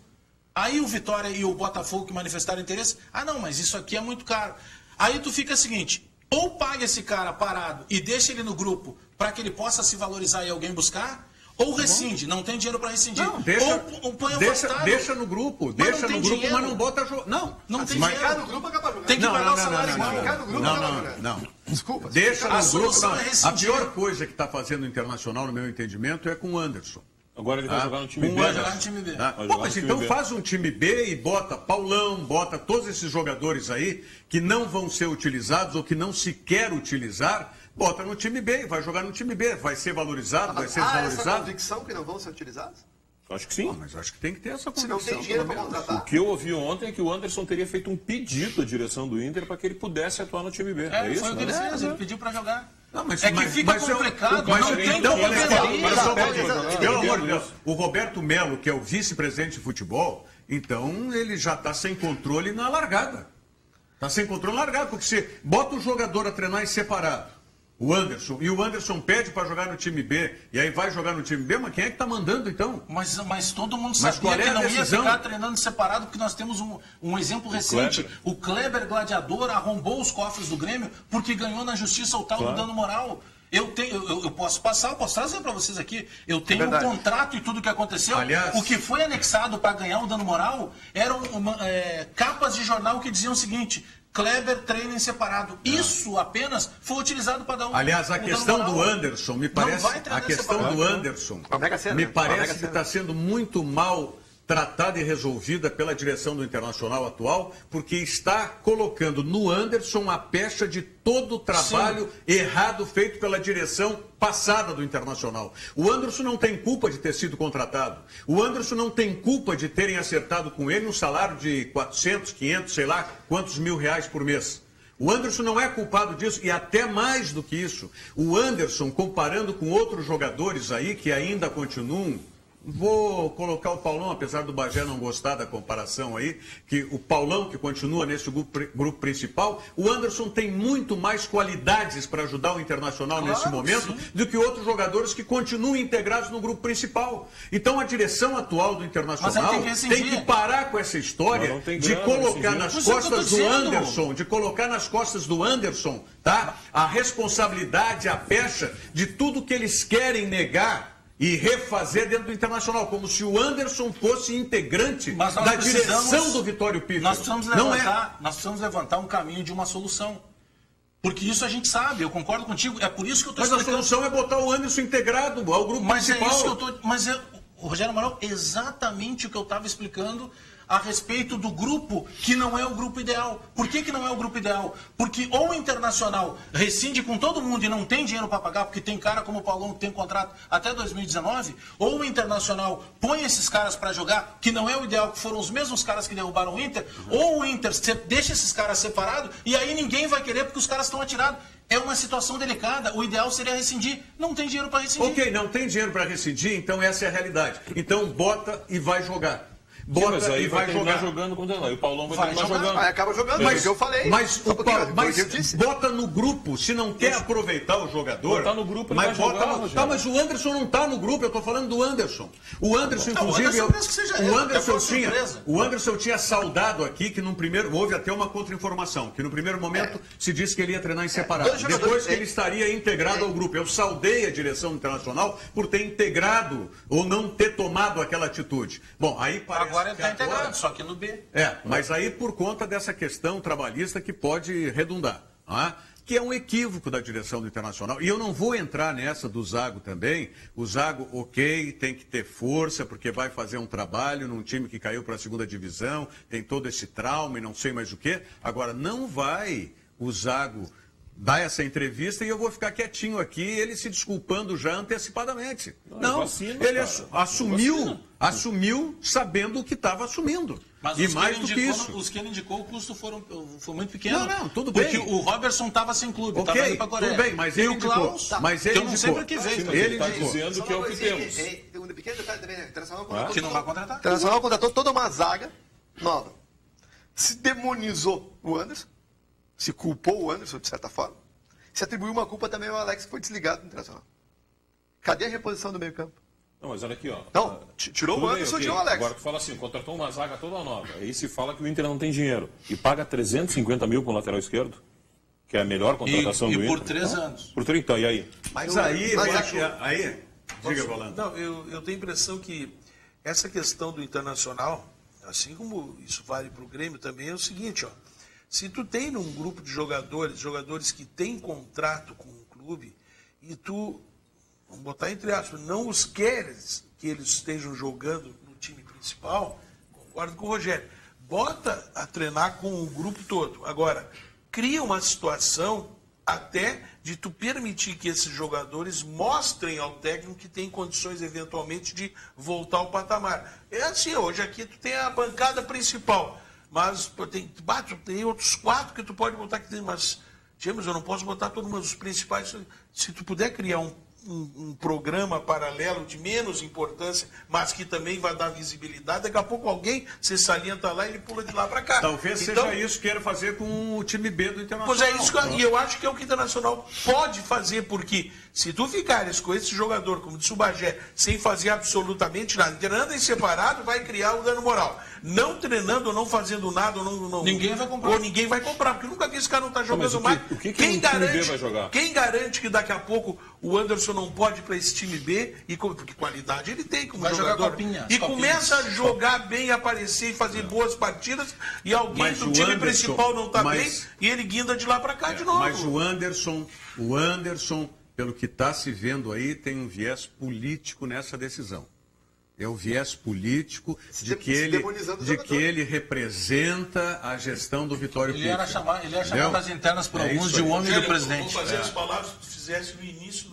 Speaker 5: Aí o Vitória e o Botafogo que manifestaram interesse, não, mas isso aqui é muito caro. Aí tu fica o seguinte, ou paga esse cara parado e deixa ele no grupo para que ele possa se valorizar e alguém buscar, ou rescinde, não tem dinheiro para rescindir.
Speaker 1: Não, deixa,
Speaker 5: ou põe
Speaker 1: deixa no grupo, mas não bota jogo.
Speaker 5: Não tem
Speaker 4: Mas
Speaker 5: dinheiro.
Speaker 4: no grupo acaba jogando.
Speaker 5: Tem que pagar o salário igual.
Speaker 1: Não.
Speaker 4: Desculpa.
Speaker 1: Deixa no grupo.
Speaker 5: É
Speaker 1: A pior coisa que está fazendo o Internacional, no meu entendimento, é com o Anderson.
Speaker 3: Agora ele vai jogar no time B.
Speaker 5: Vai jogar no time B.
Speaker 1: Pô, mas então faz um time B e bota Paulão, bota todos esses jogadores aí que não vão ser utilizados ou que não se quer utilizar, bota no time B, vai jogar no time B, vai ser valorizado, vai ser desvalorizado.
Speaker 4: Essa convicção que não vão ser utilizados?
Speaker 3: Acho que sim.
Speaker 1: Mas acho que tem que ter essa
Speaker 4: Se
Speaker 1: convicção.
Speaker 4: não tem dinheiro para contratar.
Speaker 3: O que eu ouvi ontem é que o Anderson teria feito um pedido à direção do Inter para que ele pudesse atuar no time B. É isso?
Speaker 5: Foi o que ele fez, ele pediu para jogar.
Speaker 1: Não, mas,
Speaker 5: é que fica complicado, não tem
Speaker 1: então,
Speaker 5: como
Speaker 1: pelo amor de Deus, o Roberto Melo, que é o vice-presidente de futebol, então ele já está sem controle na largada. Está sem controle na largada, porque você bota o jogador a treinar em separado, o Anderson, e o Anderson pede para jogar no time B, e aí vai jogar no time B, mas quem é que está mandando então?
Speaker 5: Mas todo mundo sabia que não ia ficar treinando separado, porque nós temos um exemplo recente. O Kleber Gladiador arrombou os cofres do Grêmio porque ganhou na justiça o tal do dano moral. Eu posso trazer para vocês aqui. Eu tenho um contrato e tudo que aconteceu.
Speaker 1: Aliás,
Speaker 5: o que foi anexado para ganhar o dano moral eram capas de jornal que diziam o seguinte: Kleber treina em separado. Isso apenas foi utilizado para dar um...
Speaker 1: Aliás, a questão do Anderson, me parece... A questão do Anderson, me parece que está sendo muito mal tratada e resolvida pela direção do Internacional atual, porque está colocando no Anderson a pecha de todo o trabalho errado feito pela direção passada do Internacional. O Anderson não tem culpa de ter sido contratado. O Anderson não tem culpa de terem acertado com ele um salário de 400, 500, sei lá, quantos mil reais por mês. O Anderson não é culpado disso, e até mais do que isso. O Anderson, comparando com outros jogadores aí que ainda continuam... Vou colocar o Paulão, apesar do Bagé não gostar da comparação aí, que o Paulão, que continua nesse grupo principal, o Anderson tem muito mais qualidades para ajudar o Internacional nesse momento do que outros jogadores que continuam integrados no grupo principal. Então a direção atual do Internacional tem que parar com essa história de colocar nas costas do Anderson, tá? A responsabilidade, a pecha de tudo que eles querem negar e refazer dentro do Internacional, como se o Anderson fosse integrante da direção do Vitório Pífero.
Speaker 5: Nós precisamos levantar um caminho de uma solução. Porque isso a gente sabe, eu concordo contigo, é por isso que eu estou explicando.
Speaker 1: Mas a solução é botar o Anderson integrado ao grupo principal.
Speaker 5: É isso que eu estou... Rogério Amaral, exatamente o que eu estava explicando a respeito do grupo que não é o grupo ideal. Por que não é o grupo ideal? Porque ou o Internacional rescinde com todo mundo e não tem dinheiro para pagar, porque tem cara como o Paulão que tem contrato até 2019, ou o Internacional põe esses caras para jogar, que não é o ideal, que foram os mesmos caras que derrubaram o Inter, ou o Inter deixa esses caras separados e aí ninguém vai querer porque os caras estão atirados. É uma situação delicada. O ideal seria rescindir. Não tem dinheiro para rescindir.
Speaker 1: Ok, não tem dinheiro para rescindir, então essa é a realidade. Então bota e vai jogar.
Speaker 3: Bota mas aí e vai jogar jogando contra lá. E o Paulão vai terminar jogando.
Speaker 4: Aí acaba jogando, mas eu falei.
Speaker 1: Mas bota no grupo, se não quer aproveitar o jogador.
Speaker 3: Botar no grupo, ele
Speaker 1: mas
Speaker 3: vai
Speaker 1: bota
Speaker 3: jogar,
Speaker 1: tá, mas o Anderson não está no grupo, eu estou falando do Anderson. O Anderson, inclusive, o Anderson tinha saudado aqui que num primeiro. Houve até uma contra-informação, que no primeiro momento se disse que ele ia treinar em separado. Depois que ele estaria integrado ao grupo. Eu saudei a direção internacional por ter integrado ou não ter tomado aquela atitude. Bom, aí parece.
Speaker 5: agora ele está integrando, só que no B.
Speaker 1: Mas aí por conta dessa questão trabalhista que pode redundar, que é um equívoco da direção do Internacional. E eu não vou entrar nessa do Zago também. O Zago, ok, tem que ter força, porque vai fazer um trabalho num time que caiu para a segunda divisão, tem todo esse trauma e não sei mais o quê. Agora, não vai o Zago dar essa entrevista e eu vou ficar quietinho aqui, ele se desculpando já antecipadamente. Não, ele assumiu sabendo o que estava assumindo.
Speaker 5: Mas
Speaker 1: e mais do que isso.
Speaker 5: Os que ele indicou, o custo foi muito pequeno.
Speaker 1: Não, tudo bem.
Speaker 5: Porque o Robertson estava sem clube, estava indo para a Coreia.
Speaker 1: Tudo bem, mas ele indicou.
Speaker 5: Klaus,
Speaker 1: mas ele
Speaker 5: eu não sei para que veio.
Speaker 3: Ele está dizendo que é o que temos.
Speaker 4: Tem um pequeno detalhe também, né?
Speaker 5: Que não vai contratar.
Speaker 4: O Internacional contratou toda uma zaga nova. Se demonizou o Anderson, se culpou o Anderson, de certa forma, se atribuiu uma culpa também ao Alex, que foi desligado do Internacional. Cadê a reposição do meio campo?
Speaker 3: Não, mas olha aqui, ó.
Speaker 4: Não, tirou o Anderson, tirou o Alex.
Speaker 3: Agora tu fala assim, contratou uma zaga toda nova. Aí se fala que o Inter não tem dinheiro. E paga 350 mil para o lateral esquerdo, que é a melhor contratação do Inter.
Speaker 5: E por 3 anos.
Speaker 3: Por 30, e aí?
Speaker 1: Mas aí, eu acho que... Aí, diga, Rolando.
Speaker 2: Não, eu tenho a impressão que essa questão do Internacional, assim como isso vale para o Grêmio também, é o seguinte, ó. Se tu tem num grupo de jogadores que têm contrato com o clube, e tu, vamos botar entre aspas, não os queres que eles estejam jogando no time principal, concordo com o Rogério, bota a treinar com o grupo todo. Agora, cria uma situação até de tu permitir que esses jogadores mostrem ao técnico que tem condições eventualmente de voltar ao patamar. É assim, hoje aqui tu tem a bancada principal, mas tem outros 4 que tu pode botar que tem, mas eu não posso botar todos os principais. Se tu puder criar um programa paralelo de menos importância, mas que também vai dar visibilidade, daqui a pouco alguém se salienta lá e ele pula de lá para cá.
Speaker 1: Talvez seja isso que queira fazer com o time B do Internacional.
Speaker 2: Pois é, isso e eu acho que é o que o Internacional pode fazer, porque se tu ficares com esse jogador, como disse o Bagé, sem fazer absolutamente nada, treinando em separado, vai criar o dano moral. Não treinando ou não fazendo nada,
Speaker 5: ninguém vai comprar.
Speaker 2: Ou ninguém vai comprar, porque nunca vi esse cara não tá jogando mais.
Speaker 3: Quem garante, vai jogar?
Speaker 2: Quem garante que daqui a pouco o Anderson não pode ir para esse time B, porque qualidade ele tem como jogador, e começa a jogar bem, aparecer e fazer boas partidas, e alguém do time principal não está bem, e ele guinda de lá para cá de novo.
Speaker 1: Mas o Anderson, pelo que está se vendo aí, tem um viés político nessa decisão. É o viés político de que ele representa a gestão do Vitório Pereira.
Speaker 5: Ele ia chamar das internas por alguns de um homem do presidente.
Speaker 2: Vou fazer as palavras que tu fizesse no início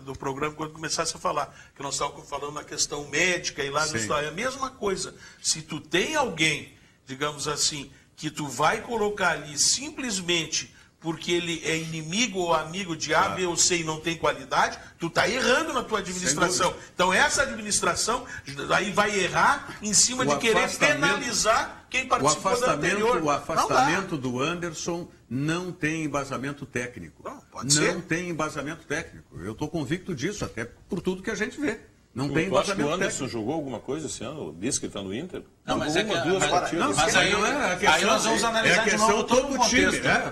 Speaker 2: do programa, quando começasse a falar, que nós estávamos falando na questão médica e lá no estado. É a mesma coisa. Se tu tem alguém, digamos assim, que tu vai colocar ali simplesmente porque ele é inimigo ou amigo de A, B ou C e não tem qualidade, tu está errando na tua administração. Então essa administração aí vai errar em cima de querer penalizar quem participou da anterior.
Speaker 1: O afastamento do Anderson não tem embasamento técnico. Não tem embasamento técnico. Eu estou convicto disso, até por tudo que a gente vê. Não tem embasamento técnico.
Speaker 3: O Anderson jogou alguma coisa esse ano? Disse que está no Inter?
Speaker 5: Não, mas
Speaker 3: aí
Speaker 5: nós vamos analisar de novo todo o time.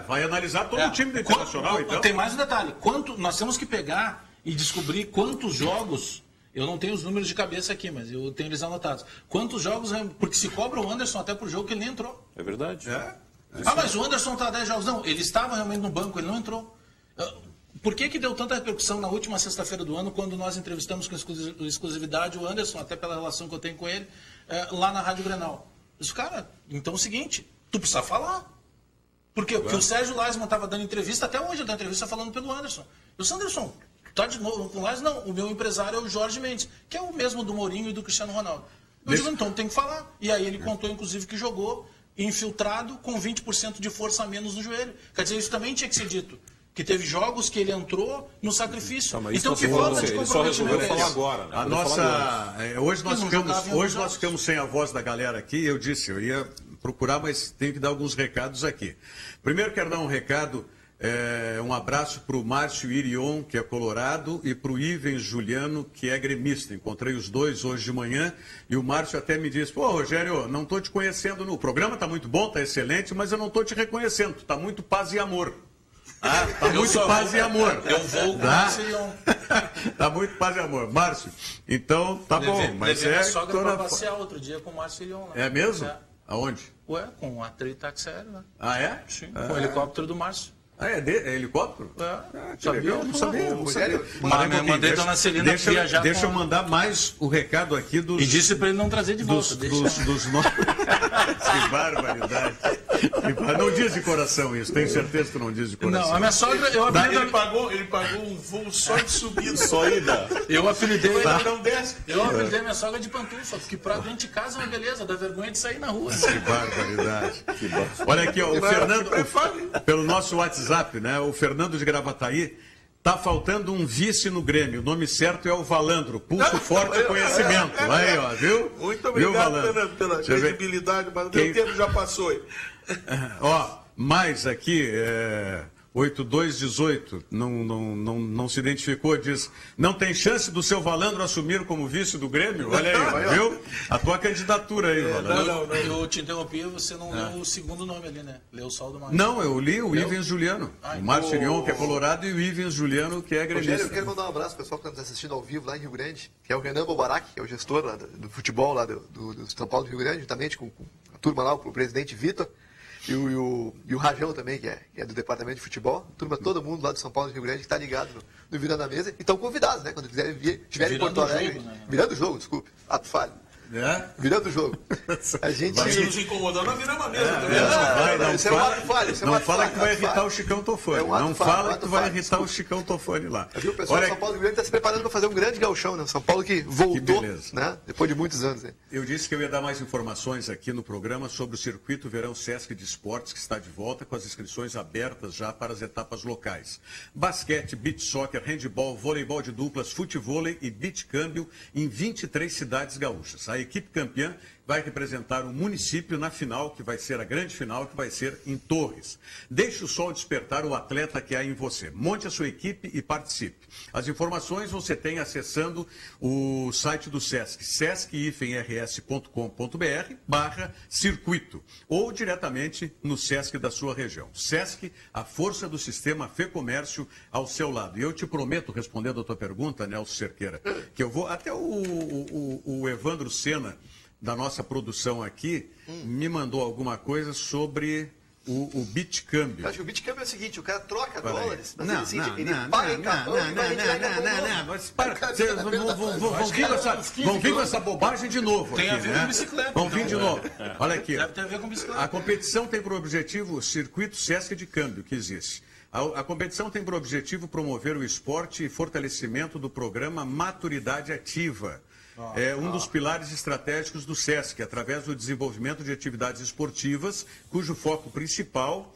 Speaker 1: Vai analisar todo o time do Internacional, então.
Speaker 5: Tem mais um detalhe. Nós temos que pegar e descobrir quantos jogos... Eu não tenho os números de cabeça aqui, mas eu tenho eles anotados. Quantos jogos... Porque se cobra o Anderson até por jogo que ele nem entrou.
Speaker 3: É verdade.
Speaker 5: Mas o Anderson está 10 jogos. Não, ele estava realmente no banco, ele não entrou. Por que deu tanta repercussão na última sexta-feira do ano, quando nós entrevistamos com exclusividade o Anderson, até pela relação que eu tenho com ele, lá na Rádio Grenal? Disse, cara, então é o seguinte, tu precisa falar. Porque o Sérgio Laisman estava dando entrevista, até hoje eu dou entrevista falando pelo Anderson. Eu disse, Anderson, tu tá de novo com o Laisman? Não, o meu empresário é o Jorge Mendes, que é o mesmo do Mourinho e do Cristiano Ronaldo. Eu digo, então tem que falar. E aí ele contou, inclusive, que jogou infiltrado com 20% de força a menos no joelho. Quer dizer, isso também tinha que ser dito. Que teve jogos que ele entrou no sacrifício. Então, que falta de comprometimento é
Speaker 3: falar agora. Né?
Speaker 1: Hoje nós ficamos sem a voz da galera aqui. Eu disse, eu ia procurar, mas tenho que dar alguns recados aqui. Primeiro, quero dar um recado, um abraço para o Márcio Irion, que é colorado, e para o Ivens Juliano, que é gremista. Encontrei os dois hoje de manhã, e o Márcio até me disse, pô, Rogério, não estou te conhecendo. O programa está muito bom, está excelente, mas eu não estou te reconhecendo. Está muito paz e amor. Tá muito paz e amor.
Speaker 5: Eu vou com o Marcelion.
Speaker 1: Tá muito paz e amor. Márcio, então tá bom. Mas
Speaker 5: levei
Speaker 1: é
Speaker 5: minha sogra
Speaker 1: toda...
Speaker 5: pra passear outro dia com o Marcelion.
Speaker 1: É mesmo?
Speaker 5: É.
Speaker 1: Aonde?
Speaker 5: Ué, com a táxi aéreo, né?
Speaker 1: Ah, é?
Speaker 5: Sim, com o helicóptero do Márcio.
Speaker 1: Ah, é helicóptero?
Speaker 5: É.
Speaker 1: Que
Speaker 5: Sabia?
Speaker 1: legal, não sabia.
Speaker 5: Mandei a Dona Celina viajar
Speaker 1: Deixa eu
Speaker 5: com...
Speaker 1: mandar mais o recado aqui dos...
Speaker 5: E disse para ele não trazer de volta.
Speaker 1: dos nomes. Que barbaridade. Não diz de coração isso, tenho certeza que não diz de coração.
Speaker 5: Não, a minha sogra...
Speaker 2: Ele pagou um voo só de subida.
Speaker 3: Só ida.
Speaker 5: Eu apelidei...
Speaker 2: Não desce.
Speaker 5: Eu apelidei minha sogra de pantufa, porque pra dentro de casa é uma beleza, dá vergonha de sair na rua.
Speaker 1: Que barbaridade. Olha aqui, ó, o Fernando, pelo nosso WhatsApp, né? O Fernando de Gravataí, tá faltando um vice no Grêmio. O nome certo é o Valandro. Pulso forte e conhecimento. Aí, ó, viu?
Speaker 2: Muito obrigado,
Speaker 1: Viu,
Speaker 2: Fernando, pela credibilidade, mas o meu tempo já passou aí.
Speaker 1: Ó, mais aqui, 8218, não se identificou, diz, não tem chance do seu Valandro assumir como vice do Grêmio? Olha aí, viu? A tua candidatura aí, Valandro.
Speaker 5: Eu te interrompi, você não leu o segundo nome ali, né? Leu só o do Márcio.
Speaker 1: Não, eu li o Ivens Juliano. O Marcelion, que é colorado, e o Ivens Juliano, que é gremista.
Speaker 4: Rogério, eu quero mandar um abraço pro pessoal que está nos assistindo ao vivo lá em Rio Grande, que é o Renan Bobarac, que é o gestor lá do futebol lá do São Paulo do Rio Grande, juntamente com a turma lá, com o presidente Vitor. E o Rajão também, que é do departamento de futebol. Turma, todo mundo lá do São Paulo do Rio Grande que está ligado no Virando a Mesa. E estão convidados, né? Quando quiserem estiverem em Porto Alegre.
Speaker 5: Jogo, né?
Speaker 4: Virando o jogo, desculpe. Ato falho.
Speaker 1: É?
Speaker 4: Virando o jogo. A gente...
Speaker 2: Se nos incomodar, nós viramos a mesa.
Speaker 4: Isso é um ato falho.
Speaker 1: Não fala que vai irritar o Chicão Tofani. Não fala que vai irritar o Chicão Tofani lá.
Speaker 4: Viu, o pessoal do São Paulo do Rio Grande está se preparando para fazer um grande gauchão, né? O São Paulo que voltou, né? Depois de muitos anos. Né?
Speaker 1: Eu disse que eu ia dar mais informações aqui no programa sobre o Circuito Verão Sesc de Esportes, que está de volta com as inscrições abertas já para as etapas locais. Basquete, beach soccer, handebol, voleibol de duplas, futevôlei e beach câmbio em 23 cidades gaúchas. A equipe campeã vai representar o município na final, que vai ser a grande final, que vai ser em Torres. Deixe o sol despertar o atleta que há em você. Monte a sua equipe e participe. As informações você tem acessando o site do Sesc, sesc-rs.com.br/circuito, ou diretamente no Sesc da sua região. Sesc, a força do sistema Fê Comércio ao seu lado. E eu te prometo, respondendo a tua pergunta, Nelson Cerqueira, que eu vou... Até o Evandro Sena, da nossa produção aqui, me mandou alguma coisa sobre o beach câmbio.
Speaker 4: Eu acho que o beach câmbio é o seguinte, o cara troca dólares, mas
Speaker 1: Não,
Speaker 4: ele paga em cartão e vai retirar em cartão novo.
Speaker 1: Mas para, vão vir com essa bobagem de novo.
Speaker 5: Tem
Speaker 1: aqui,
Speaker 5: a ver
Speaker 1: né?
Speaker 5: com bicicleta.
Speaker 1: Vão vir de novo. Olha aqui.
Speaker 5: Deve ter a ver com bicicleta.
Speaker 1: A competição tem por objetivo o circuito Sesc de câmbio que existe. A competição tem por objetivo promover o esporte e fortalecimento do programa Maturidade Ativa. É um dos pilares estratégicos do Sesc, através do desenvolvimento de atividades esportivas, cujo foco principal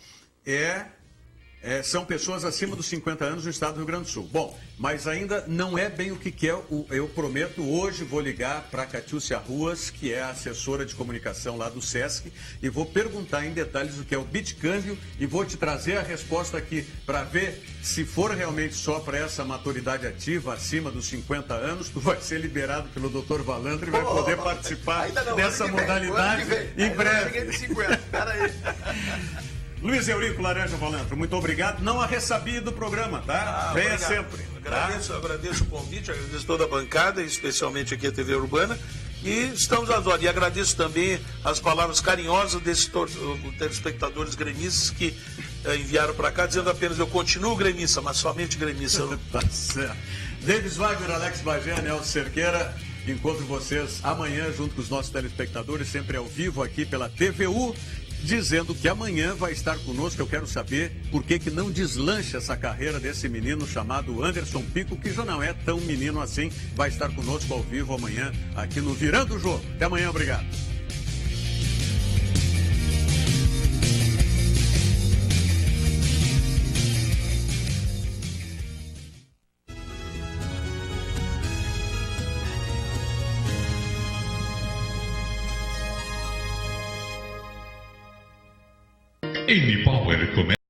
Speaker 1: são pessoas acima dos 50 anos no estado do Rio Grande do Sul. Bom, mas ainda não é bem o que quer. Eu prometo, hoje vou ligar para a Catiúcia Ruas, que é a assessora de comunicação lá do Sesc, e vou perguntar em detalhes o que é o beach câmbio e vou te trazer a resposta aqui para ver se for realmente só para essa maturidade ativa acima dos 50 anos, tu vai ser liberado pelo Dr. Valandro e vai poder participar dessa modalidade em breve. Luiz Eurico Laranja Valandro, muito obrigado. Não a ressabia do programa, tá? Venha sempre.
Speaker 2: Agradeço o convite, agradeço toda a bancada, especialmente aqui a TV Urbana. E estamos às ordens. E agradeço também as palavras carinhosas desses telespectadores gremistas que enviaram para cá, dizendo apenas eu continuo gremista, mas somente gremista.
Speaker 1: Tá certo. Davis Wagner, Alex Bagé, Nelson Cerqueira. Encontro vocês amanhã junto com os nossos telespectadores, sempre ao vivo aqui pela TVU. Dizendo que amanhã vai estar conosco. Eu quero saber por que não deslancha essa carreira desse menino chamado Anderson Pico, que já não é tão menino assim. Vai estar conosco ao vivo amanhã aqui no Virando o Jogo. Até amanhã, obrigado.
Speaker 7: N-Power